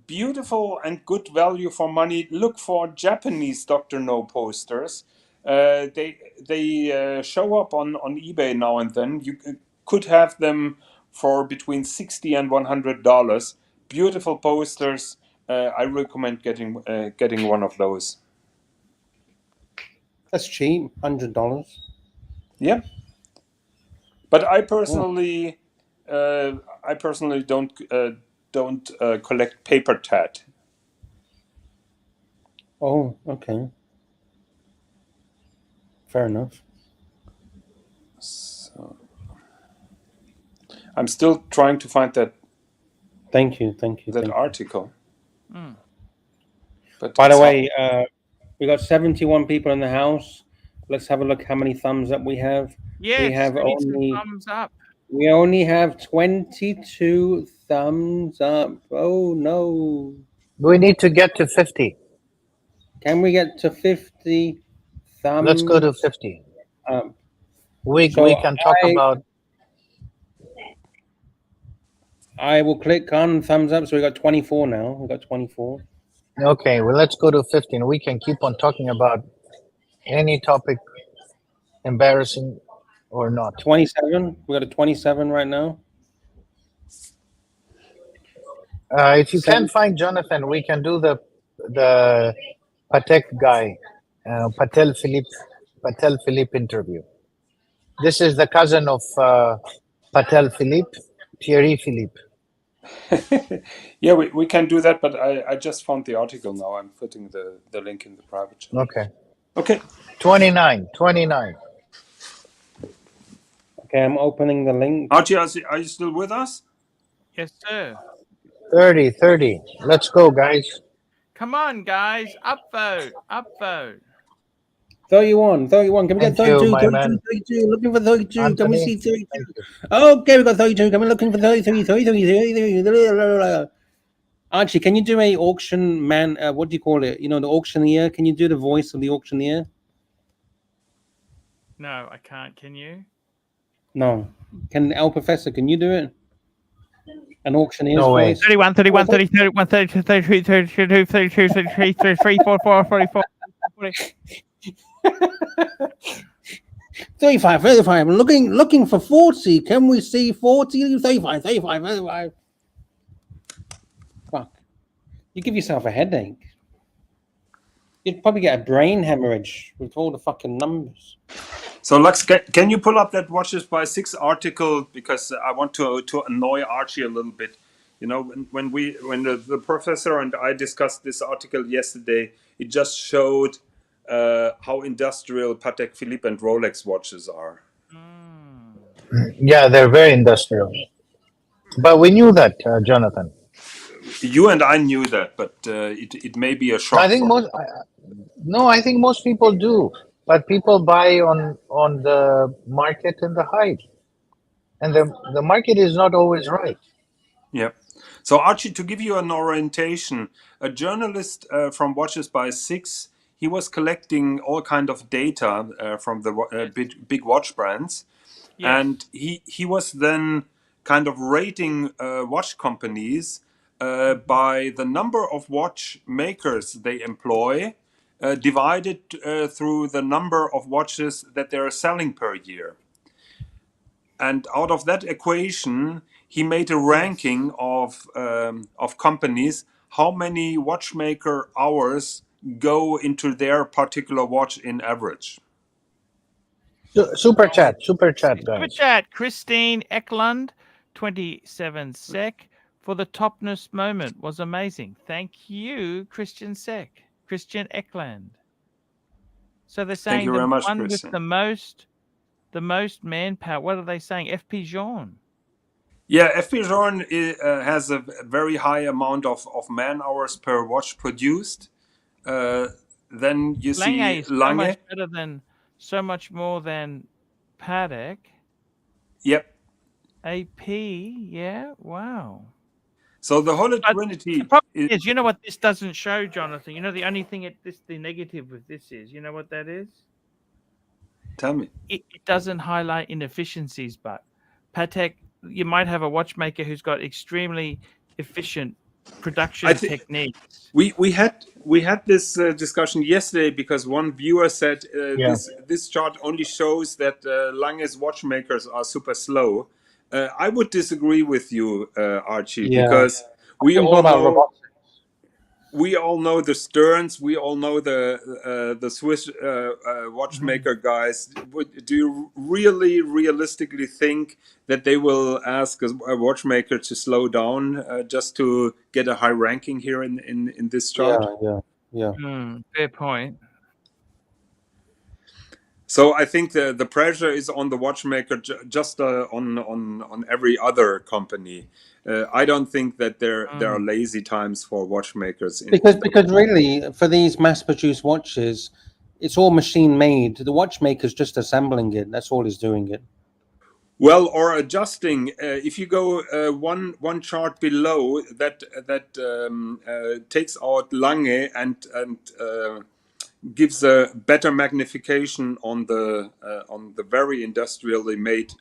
Speaker 4: Beautiful and good value for money. Look for Japanese Dr. No posters. They show up on eBay now and then. You could have them for between $60 and $100. Beautiful posters. I recommend getting one of those.
Speaker 2: That's cheap, $100.
Speaker 4: Yeah, but I personally don't collect paper tat.
Speaker 2: Oh, okay. Fair enough.
Speaker 4: So I'm still trying to find that.
Speaker 2: Thank you.
Speaker 4: That article. But
Speaker 2: by the way, we got 71 people in the house. Let's have a look how many thumbs up we have.
Speaker 1: Yes,
Speaker 2: we have
Speaker 1: need some
Speaker 2: only
Speaker 1: thumbs up.
Speaker 2: we only have 22 thumbs up. Oh no.
Speaker 5: We need to get to 50.
Speaker 2: Can we get to 50 thumbs?
Speaker 5: Let's go to 50. We can talk about.
Speaker 2: I will click on thumbs up. So we got 24 now. We got 24.
Speaker 5: Okay, well, let's go to 50, and we can keep on talking about any topic, embarrassing or not.
Speaker 2: 27. We got a 27 right now.
Speaker 5: If you can't find Jonathan, we can do the Patek guy, Patel Philippe interview. This is the cousin of Patel Philippe, Thierry Philippe.
Speaker 4: Yeah, we can do that, but I just found the article now. I'm putting the link in the private chat. Okay.
Speaker 5: 29.
Speaker 2: Okay, I'm opening the link.
Speaker 4: Archie, are you still with us?
Speaker 1: Yes, sir.
Speaker 5: 30. Let's go, guys.
Speaker 1: Come on, guys. Upvote.
Speaker 2: 31. Can we get 32? 32. Looking for 32.
Speaker 5: Anthony,
Speaker 2: can we see 32? Okay, we got 32. Can we looking for 33? Archie, can you do a auction man? What do you call it? You know, the auctioneer. Can you do the voice of the auctioneer?
Speaker 1: No, I can't. Can you?
Speaker 2: No. Can El Professor? Can you do it? An auctioneer's
Speaker 5: No way.
Speaker 2: voice.
Speaker 1: 31, 31, 30, 31, 32, 33, 32, 33, 33, 33, 44, 44, 40.
Speaker 2: 35. I'm looking for 40. Can we see 40? 35. Fuck. You give yourself a headache. You'd probably get a brain hemorrhage with all the fucking numbers.
Speaker 4: So, Lux, can you pull up that Watches by 6 article? Because I want to annoy Archie a little bit. You know, when the professor and I discussed this article yesterday, it just showed how industrial Patek Philippe and Rolex watches are.
Speaker 5: Yeah, they're very industrial. But we knew that, Jonathan.
Speaker 4: You and I knew that, but it may be a shock.
Speaker 5: I think I think most people do. But people buy on the market and the hype. And the market is not always right.
Speaker 4: Yeah. So, Archie, to give you an orientation, a journalist from Watches by 6, he was collecting all kind of data from the big watch brands. Yes. And he was then kind of rating watch companies by the number of watch makers they employ, divided through the number of watches that they're selling per year. And out of that equation, he made a ranking of companies, how many watchmaker hours go into their particular watch in average.
Speaker 5: Super chat, guys.
Speaker 1: Super chat, Christine Eklund, 27 sec. For the topness moment was amazing. Thank you, Christian Eklund. So they're saying
Speaker 4: Thank you very much,
Speaker 1: one
Speaker 4: Christian.
Speaker 1: with the most manpower. What are they saying? FP Jean.
Speaker 4: Yeah, FP Jean has a very high amount of man hours per watch produced. Then you see Lange.
Speaker 1: So much more than Patek.
Speaker 4: Yep.
Speaker 1: AP, yeah, wow.
Speaker 4: So the Holy Trinity.
Speaker 1: The problem is, you know what this doesn't show, Jonathan? You know the only thing the negative with this is, you know what that is?
Speaker 4: Tell me.
Speaker 1: It doesn't highlight inefficiencies, but Patek, you might have a watchmaker who's got extremely efficient production techniques.
Speaker 4: We had this discussion yesterday because one viewer said this chart only shows that Lange's watchmakers are super slow, I would disagree with you, Archie,
Speaker 2: Yeah.
Speaker 4: because we
Speaker 2: It's
Speaker 4: all
Speaker 2: all about
Speaker 4: know
Speaker 2: robotics.
Speaker 4: the Sterns, we all know the Swiss watchmaker guys. Do you really realistically think that they will ask a watchmaker to slow down just to get a high ranking here in this chart?
Speaker 2: Yeah.
Speaker 1: Fair point.
Speaker 4: So I think the pressure is on the watchmaker, just on every other company. I don't think that there are lazy times for watchmakers.
Speaker 2: Because really, for these mass-produced watches, it's all machine-made. The watchmaker's just assembling it. That's all he's doing it.
Speaker 4: Well, or adjusting. If you go one chart below, that takes out Lange and gives a better magnification on the very industrially made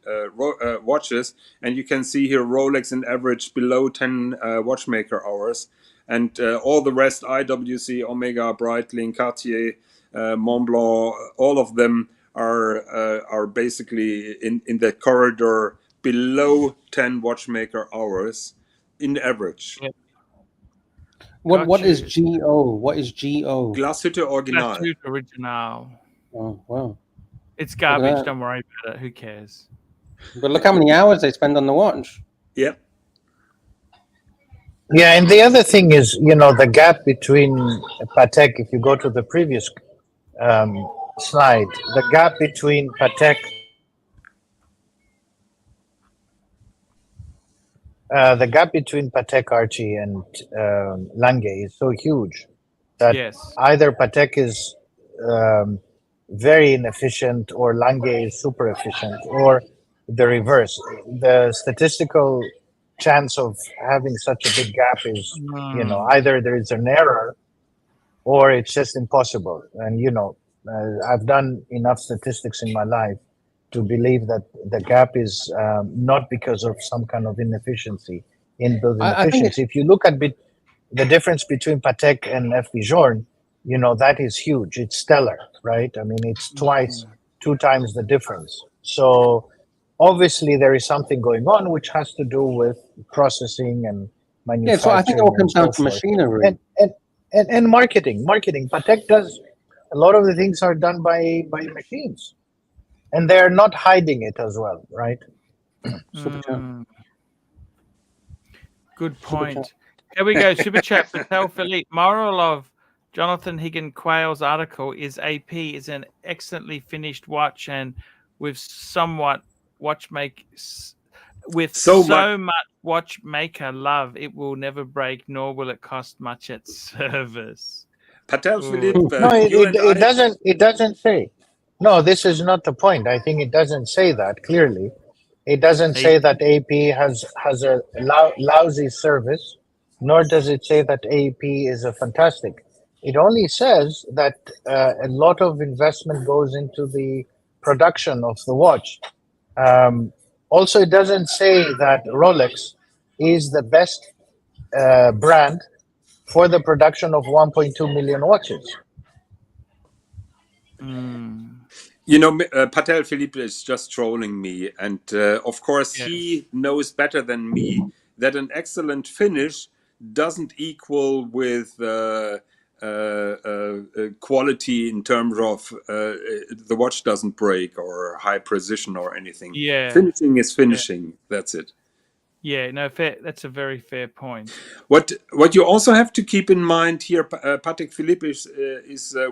Speaker 4: watches, and you can see here Rolex in average below 10 watchmaker hours, and all the rest, IWC, Omega, Breitling, Cartier, Montblanc, all of them are basically in that corridor below 10 watchmaker hours in average.
Speaker 1: Yep.
Speaker 2: What is
Speaker 1: Got you.
Speaker 2: GO? What is GO?
Speaker 4: Glashütte Original.
Speaker 1: Glashütte Original.
Speaker 2: Oh, wow.
Speaker 1: It's garbage.
Speaker 2: that.
Speaker 1: Don't worry about it. Who cares?
Speaker 2: But look how many hours they spend on the watch.
Speaker 4: Yep.
Speaker 5: Yeah, and the other thing is, the gap between Patek, if you go to the previous slide, the gap between Patek, Archie, and Lange is so huge that
Speaker 1: Yes.
Speaker 5: either Patek is very inefficient or Lange is super efficient, or the reverse. The statistical chance of having such a big gap is, either there is an error or it's just impossible. And, I've done enough statistics in my life to believe that the gap is not because of some kind of inefficiency, inbuilt
Speaker 2: I think
Speaker 5: inefficiency. If you look at the difference between Patek and FB Journe, that is huge. It's stellar, right? I mean, it's two times the difference. So obviously there is something going on which has to do with processing and manufacturing.
Speaker 2: Yeah, so I think it all comes down to machinery.
Speaker 5: And marketing. Patek does a lot of the things are done by machines, and they're not hiding it as well, right?
Speaker 2: Super chat.
Speaker 1: Good point. Here we go. Super chat. Patel Philippe. Moral of Jonathan Higgin-Quayle's article is AP is an excellently finished watch, and with somewhat so much watchmaker love, it will never break, nor will it cost much at service.
Speaker 4: Patel Philippe.
Speaker 5: No, it doesn't. It doesn't say. No, this is not the point. I think it doesn't say that clearly. It doesn't say that AP has a lousy service, nor does it say that AP is a fantastic. It only says that a lot of investment goes into the production of the watch. Also, it doesn't say that Rolex is the best brand for the production of 1.2 million watches.
Speaker 4: Patel Philippe is just trolling me. And of course, he knows better than me that an excellent finish doesn't equal with quality in terms of the watch doesn't break or high precision or anything.
Speaker 1: Yeah.
Speaker 4: Finishing is finishing. That's it.
Speaker 1: Yeah, no, fair. That's a very fair point.
Speaker 4: What you also have to keep in mind here, Patek Philippe is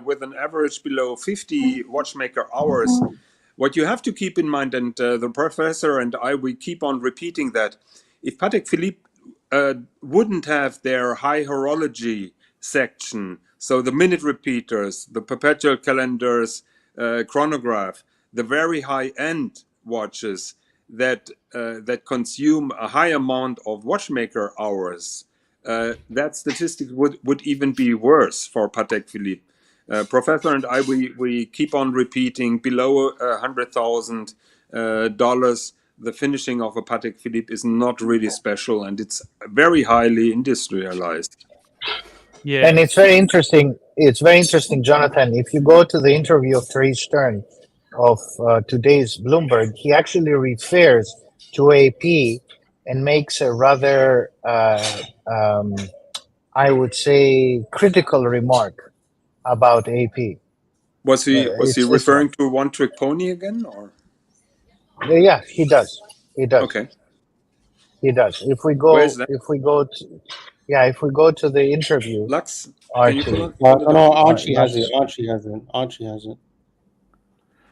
Speaker 4: with an average below 50 watchmaker hours. What you have to keep in mind, and the professor and we keep on repeating that, if Patek Philippe wouldn't have their high horology section, so the minute repeaters, the perpetual calendars, chronograph, the very high-end watches that consume a high amount of watchmaker hours, that statistic would even be worse for Patek Philippe. Professor and we keep on repeating below $100,000, the finishing of a Patek Philippe is not really special, and it's very highly industrialized.
Speaker 1: Yeah,
Speaker 5: and it's very interesting. It's very interesting, Jonathan. If you go to the interview of Therese Stern of today's Bloomberg, he actually refers to AP and makes a rather, I would say, critical remark about AP.
Speaker 4: Was he
Speaker 5: It's this
Speaker 4: referring to One Trick Pony again, or?
Speaker 5: Yeah, he does. He does.
Speaker 4: Okay.
Speaker 5: He does. If we go,
Speaker 4: Where's that?
Speaker 5: if we go to the interview,
Speaker 4: Lux,
Speaker 5: Archie.
Speaker 4: can you
Speaker 2: Well,
Speaker 4: pull it
Speaker 2: no,
Speaker 4: up?
Speaker 2: Archie has it. Archie has it. Archie has it.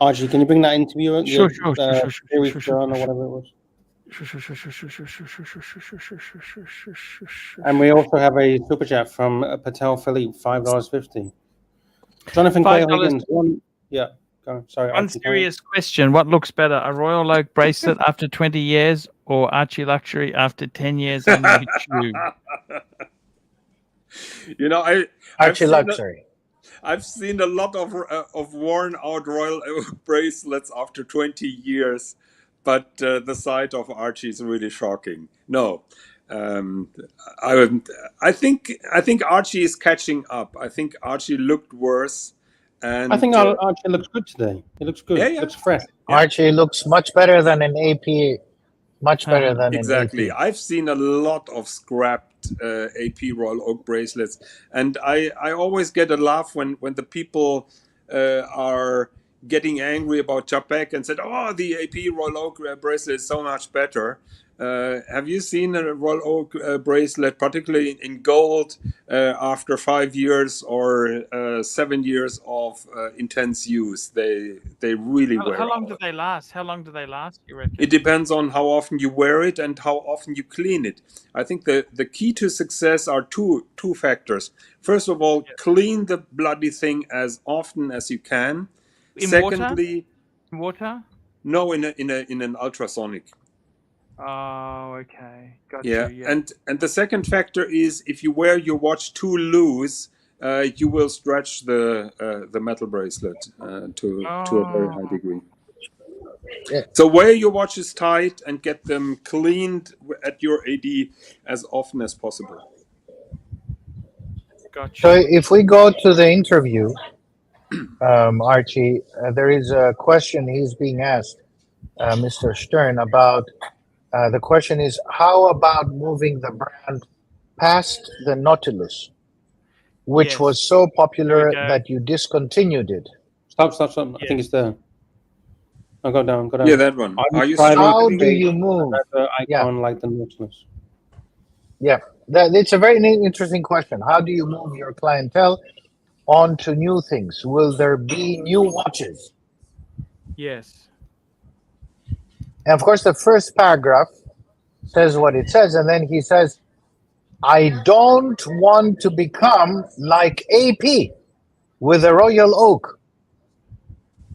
Speaker 2: Archie, can you bring that interview?
Speaker 1: Sure.
Speaker 2: Series John or whatever it was. And we also have a super chat from Patel Philippe, $5.50. Jonathan Quayle Higgins. Yeah. Sorry.
Speaker 1: One serious question: what looks better, a Royal Oak bracelet after 20 years, or Archie Luxury after 10 years on YouTube?
Speaker 4: You know,
Speaker 5: Archie Luxury.
Speaker 4: I've seen a lot of worn out Royal Oak bracelets after 20 years, but the sight of Archie is really shocking. No, I think Archie is catching up. I think Archie looked worse. And
Speaker 2: I think Archie looks good today. He looks good.
Speaker 4: Yeah.
Speaker 2: Looks fresh.
Speaker 4: Yeah.
Speaker 5: Archie looks much better than an AP. Much better than
Speaker 4: exactly.
Speaker 5: an AP.
Speaker 4: I've seen a lot of scrapped AP Royal Oak bracelets, and I always get a laugh when the people are getting angry about Japek and said, "Oh, the AP Royal Oak bracelet is so much better." Have you seen a Royal Oak bracelet, particularly in gold, after 5 years or 7 years of intense use? They really wear
Speaker 1: How long
Speaker 4: out.
Speaker 1: do they last? How long do they last, you reckon?
Speaker 4: It depends on how often you wear it and how often you clean it. I think the key to success are two factors. First of all, clean the bloody thing as often as you can.
Speaker 1: In
Speaker 4: Secondly,
Speaker 1: water?
Speaker 4: no, in an ultrasonic.
Speaker 1: Oh, okay. Got
Speaker 4: Yeah.
Speaker 1: you.
Speaker 4: And the second factor is if you wear your watch too loose, you will stretch the metal bracelet to a very high degree.
Speaker 5: Yeah.
Speaker 4: So wear your watches tight and get them cleaned at your AD as often as possible.
Speaker 1: Gotcha.
Speaker 5: So if we go to the interview, Archie, there is a question he's being asked, Mr. Stern, about the question is, how about moving the brand past the Nautilus, which was so popular that you discontinued it?
Speaker 2: Stop. I think it's there. Oh, go down.
Speaker 4: Yeah, that one.
Speaker 5: How do you move?
Speaker 2: Icon like the Nautilus.
Speaker 5: Yeah, it's a very interesting question. How do you move your clientele onto new things? Will there be new watches?
Speaker 1: Yes.
Speaker 5: And of course, the first paragraph says what it says, and then he says, I don't want to become like AP with a Royal Oak.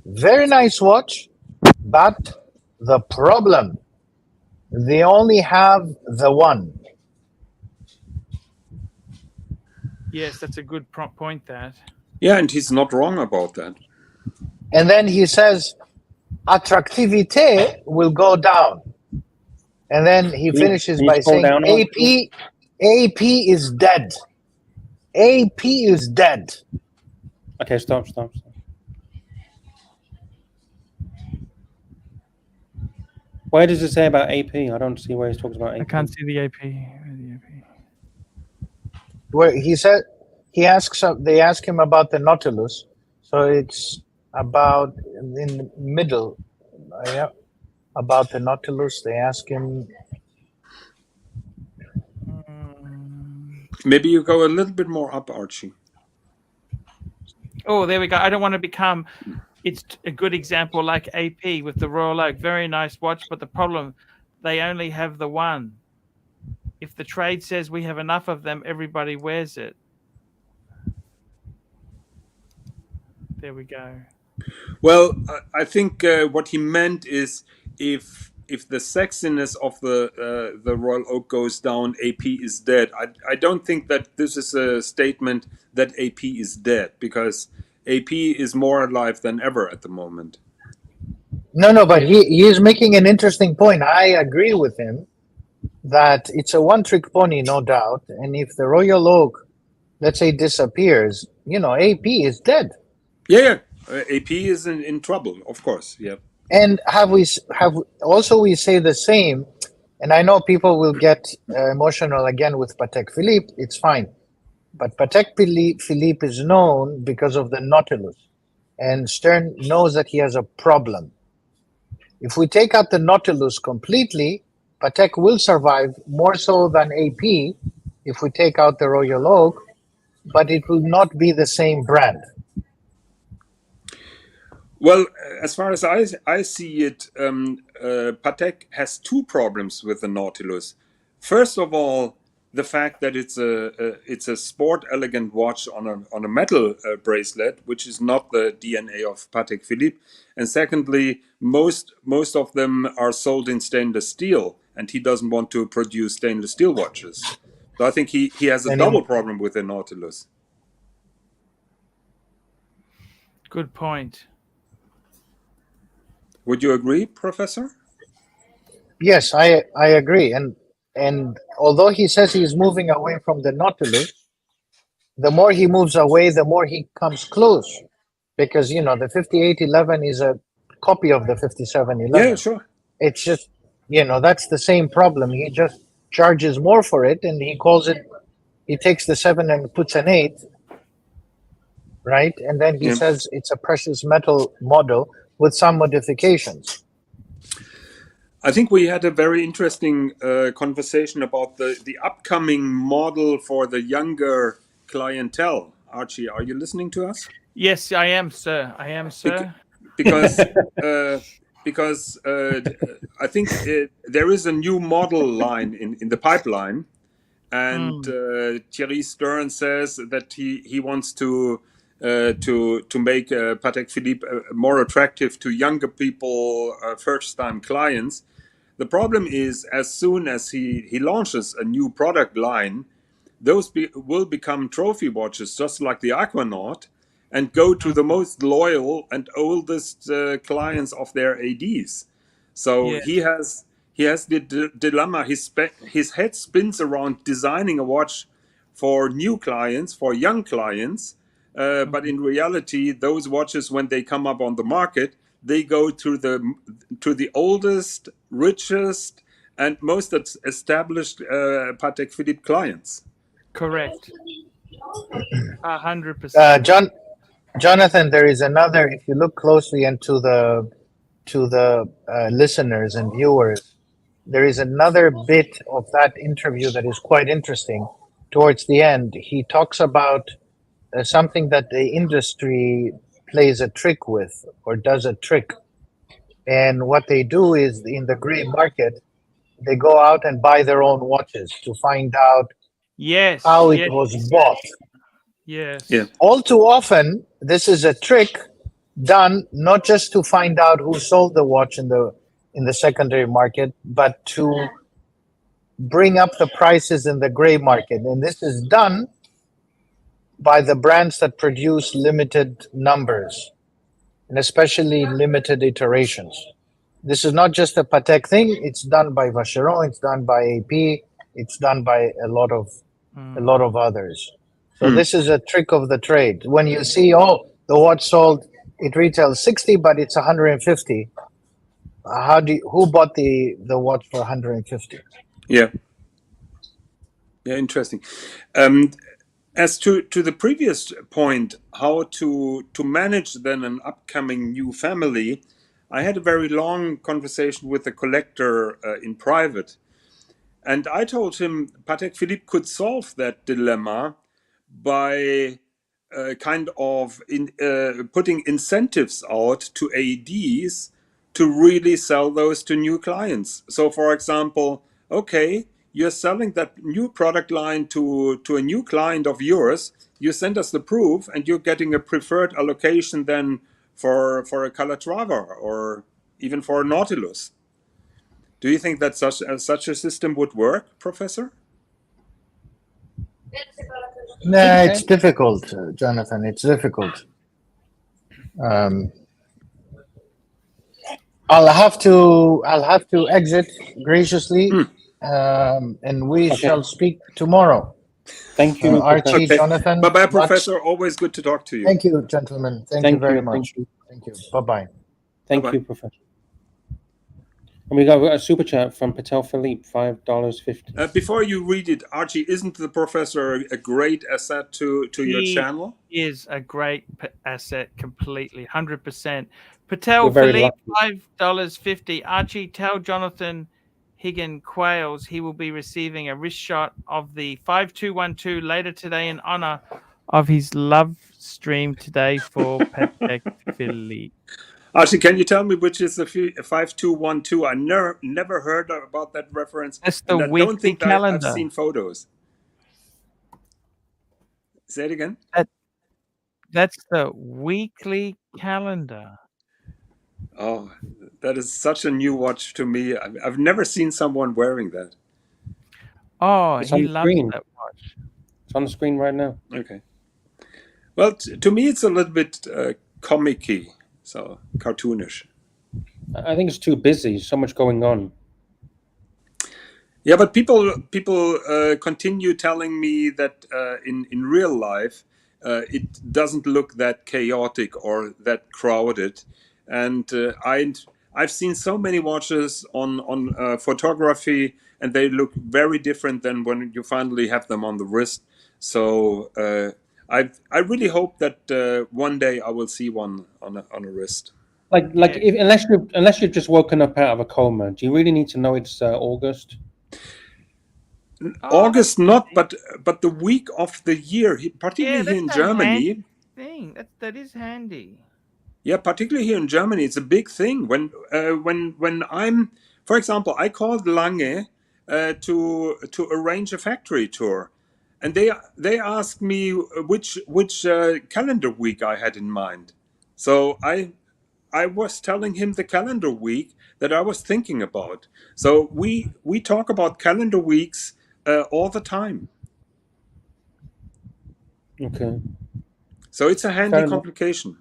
Speaker 5: Very nice watch, but the problem, they only have the one.
Speaker 1: Yes, that's a good point, that.
Speaker 4: Yeah, and he's not wrong about that.
Speaker 5: And then he says, attractivité will go down. And then he finishes by saying, AP is dead. AP is dead.
Speaker 2: Okay, stop. Where does it say about AP? I don't see where he talks about AP.
Speaker 1: I can't see the AP.
Speaker 5: Where he said, they ask him about the Nautilus. So it's about in the middle. Yeah. About the Nautilus, they ask him.
Speaker 4: Maybe you go a little bit more up, Archie.
Speaker 1: Oh, there we go. I don't want to become. It's a good example like AP with the Royal Oak. Very nice watch, but the problem, they only have the one. If the trade says we have enough of them, everybody wears it. There we go.
Speaker 4: Well, I think what he meant is if the sexiness of the Royal Oak goes down, AP is dead. I don't think that this is a statement that AP is dead, because AP is more alive than ever at the moment.
Speaker 5: No, but he is making an interesting point. I agree with him that it's a one-trick pony, no doubt. And if the Royal Oak, let's say, disappears, AP is dead.
Speaker 4: Yeah. AP is in trouble, of course. Yeah.
Speaker 5: And we say the same, and I know people will get emotional again with Patek Philippe. It's fine, but Patek Philippe is known because of the Nautilus, and Stern knows that he has a problem. If we take out the Nautilus completely, Patek will survive more so than AP if we take out the Royal Oak, but it will not be the same brand.
Speaker 4: Well, as far as I see it, Patek has two problems with the Nautilus. First of all, the fact that it's a sport elegant watch on a metal bracelet, which is not the DNA of Patek Philippe. And secondly, most of them are sold in stainless steel, and he doesn't want to produce stainless steel watches. So I think he has a double problem with the Nautilus.
Speaker 1: Good point.
Speaker 4: Would you agree, Professor?
Speaker 5: Yes, I agree. And although he says he's moving away from the Nautilus, the more he moves away, the more he comes close. Because, you know, the 5811 is a copy of the 5711.
Speaker 4: Yeah, sure.
Speaker 5: It's just, you know, that's the same problem. He just charges more for it, and he takes the 7 and puts an 8, right? And then he says it's a precious metal model with some modifications.
Speaker 4: I think we had a very interesting conversation about the upcoming model for the younger clientele. Archie, are you listening to us?
Speaker 1: Yes, I am, sir. I am, sir.
Speaker 4: Because I think there is a new model line in the pipeline, and Thierry Stern says that he wants to make Patek Philippe more attractive to younger people, first-time clients. The problem is, as soon as he launches a new product line, those will become trophy watches, just like the Aquanaut, and go to the most loyal and oldest clients of their ADs. So he has the dilemma. His head spins around designing a watch for new clients, for young clients, but in reality, those watches, when they come up on the market, they go to the oldest, richest, and most established Patek Philippe clients.
Speaker 1: Correct. 100%.
Speaker 5: Jonathan, there is another. If you look closely into the listeners and viewers, there is another bit of that interview that is quite interesting. Towards the end, he talks about something that the industry plays a trick with, or does a trick. And what they do is, in the gray market, they go out and buy their own watches to find out how it was bought.
Speaker 1: Yes.
Speaker 4: Yeah.
Speaker 5: All too often, this is a trick done not just to find out who sold the watch in the secondary market, but to bring up the prices in the gray market. And this is done by the brands that produce limited numbers, and especially limited iterations. This is not just a Patek thing. It's done by Vacheron. It's done by AP. It's done by a lot of others. So this is a trick of the trade. When you see, the watch sold, it retails 60, but it's 150. Who bought the watch for 150?
Speaker 4: Yeah. Yeah, interesting. As to the previous point, how to manage then an upcoming new family, I had a very long conversation with a collector in private. And I told him Patek Philippe could solve that dilemma by putting incentives out to ADs to really sell those to new clients. So, for example, okay, you're selling that new product line to a new client of yours. You send us the proof, and you're getting a preferred allocation then for a Calatrava or even for a Nautilus. Do you think that such a system would work, Professor?
Speaker 5: No, it's difficult, Jonathan. It's difficult. I'll have to exit graciously, and we shall speak tomorrow.
Speaker 2: Thank you,
Speaker 5: Archie,
Speaker 2: Professor.
Speaker 5: Jonathan.
Speaker 4: Bye-bye, Professor. Always good to talk to you.
Speaker 5: Thank you, gentlemen. Thank you very much.
Speaker 2: Thank you.
Speaker 5: Thank you. Bye-bye.
Speaker 2: Thank
Speaker 4: Bye-bye.
Speaker 2: you, Professor. And we got a super chat from Patel Philippe, $5.50.
Speaker 4: Before you read it, Archie, isn't the professor a great asset to your
Speaker 1: He
Speaker 4: channel?
Speaker 1: is a great asset, completely, 100%. Patel
Speaker 2: We're very
Speaker 1: Philippe,
Speaker 2: lucky.
Speaker 1: $5.50. Archie, tell Jonathan Higgin Quails he will be receiving a wrist shot of the 5212 later today in honor of his love stream today for Patek Philippe.
Speaker 4: Archie, can you tell me which is the 5212? I never heard about that reference,
Speaker 1: That's the
Speaker 4: and I don't
Speaker 1: weekly
Speaker 4: think I've
Speaker 1: calendar.
Speaker 4: seen photos. Say it again.
Speaker 1: That's the weekly calendar.
Speaker 4: Oh, that is such a new watch to me. I've never seen someone wearing that.
Speaker 1: Oh,
Speaker 2: It's
Speaker 1: he
Speaker 2: on the
Speaker 1: loves
Speaker 2: screen.
Speaker 1: that watch.
Speaker 2: It's on the screen right now.
Speaker 4: Okay. Well, to me, it's a little bit comic-y, so cartoonish.
Speaker 2: I think it's too busy. So much going on.
Speaker 4: Yeah, but people continue telling me that in real life it doesn't look that chaotic or that crowded, and I've seen so many watches on photography, and they look very different than when you finally have them on the wrist. So I really hope that one day I will see one on a wrist.
Speaker 2: Like
Speaker 1: Yeah.
Speaker 2: unless you've just woken up out of a coma, do you really need to know it's August?
Speaker 4: August not, but the week of the year, particularly here
Speaker 1: that's
Speaker 4: in
Speaker 1: a
Speaker 4: Germany.
Speaker 1: handy thing. That is handy.
Speaker 4: Yeah, particularly here in Germany, it's a big thing. When I'm, for example, I called Lange to arrange a factory tour, and they asked me which calendar week I had in mind. So I was telling him the calendar week that I was thinking about. So we talk about calendar weeks all the time.
Speaker 2: Okay.
Speaker 4: So it's a handy complication.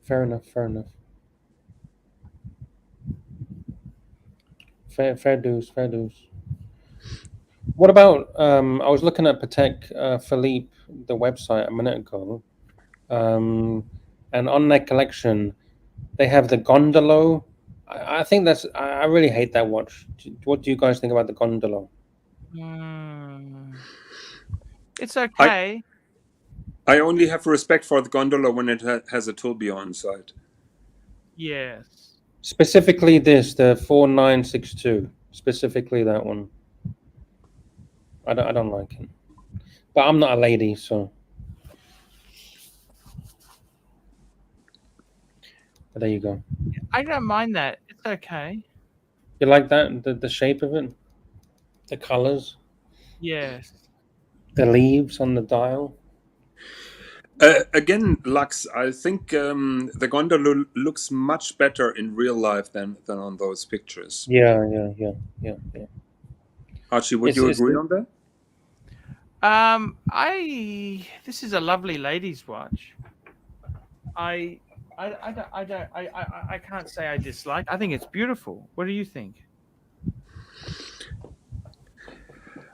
Speaker 2: Fair enough. Fair dues. What about I was looking at Patek Philippe, the website a minute ago, and on their collection they have the Gondolo. I think I really hate that watch. What do you guys think about the Gondolo?
Speaker 1: It's okay.
Speaker 4: I only have respect for the gondola when it has a tourbillon inside.
Speaker 1: Yes.
Speaker 2: Specifically the 4962. Specifically that one. I don't like it. But I'm not a lady, so. But there you go.
Speaker 1: I don't mind that. It's okay.
Speaker 2: You like that? The shape of it? The colors?
Speaker 1: Yes.
Speaker 2: The leaves on the dial?
Speaker 4: Again, Lux, I think the gondola looks much better in real life than on those pictures.
Speaker 2: Yeah.
Speaker 4: Archie, would you agree on that?
Speaker 1: This is a lovely lady's watch. I can't say I dislike. I think it's beautiful. What do you think?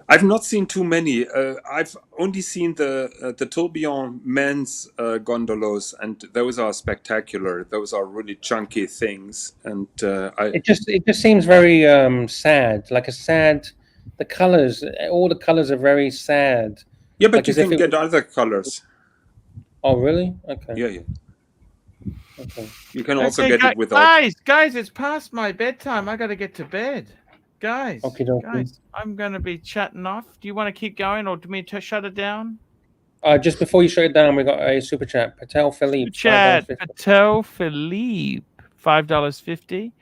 Speaker 4: I've not seen too many. I've only seen the tourbillon men's gondolas, and those are spectacular. Those are really chunky things, and
Speaker 2: it just seems very sad, like a sad. The colors, all the colors are very sad.
Speaker 4: Yeah, but
Speaker 2: like
Speaker 4: you can get other colors.
Speaker 2: Oh, really? Okay.
Speaker 4: Yeah.
Speaker 2: Okay.
Speaker 4: You can also get it without.
Speaker 1: Guys, it's past my bedtime. I got to get to bed. Guys,
Speaker 2: Guys,
Speaker 1: I'm going to be chatting off. Do you want to keep going, or do me to shut it down?
Speaker 2: Just before you shut it down, we got a super chat. Patel Philippe,
Speaker 1: Patel Philippe, $5.50.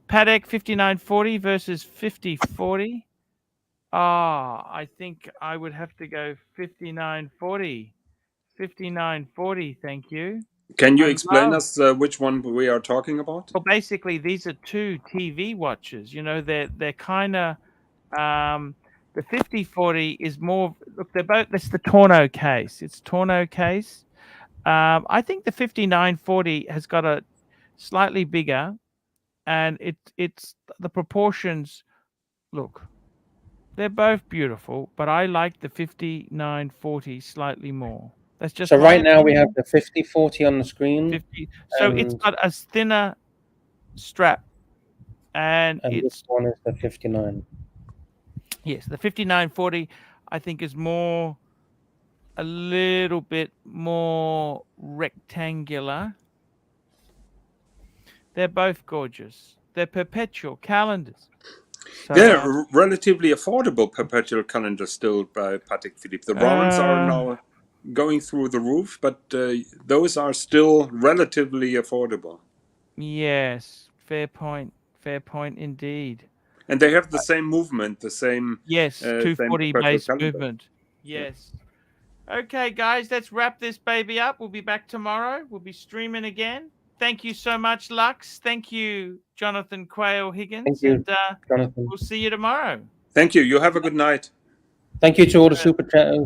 Speaker 1: Patek 5940 versus 5040. I think I would have to go 5940. 5940, thank you.
Speaker 4: Can you explain us which one we are talking about?
Speaker 1: Well, basically, these are two TV watches. You know, they're kind of the 5040 is more. Look, they're both. That's the Torno case. It's Torno case. I think the 5940 has got a slightly bigger, and it's the proportions. Look, they're both beautiful, but I like the 5940 slightly more. That's just
Speaker 2: so right now we have the 5040 on the screen.
Speaker 1: 50. So it's got a thinner strap,
Speaker 2: And
Speaker 1: it's
Speaker 2: this one is the 59.
Speaker 1: yes, the 5940 I think is a little bit more rectangular. They're both gorgeous. They're perpetual calendars. So,
Speaker 4: They're relatively affordable perpetual calendars still by Patek Philippe. The Rowans are now going through the roof, but those are still relatively affordable.
Speaker 1: Yes, fair point. Fair point indeed.
Speaker 4: And they have the same movement, the same
Speaker 1: Yes,
Speaker 4: same
Speaker 1: 240
Speaker 4: perpetual
Speaker 1: base
Speaker 4: calendar.
Speaker 1: movement. Yes. Okay, guys, let's wrap this baby up. We'll be back tomorrow. We'll be streaming again. Thank you so much, Lux. Thank you, Jonathan Quayle Higgins.
Speaker 2: Thank you,
Speaker 1: and
Speaker 2: Jonathan.
Speaker 1: we'll see you tomorrow.
Speaker 4: Thank you. You have a good night.
Speaker 2: Thank you to all the super chat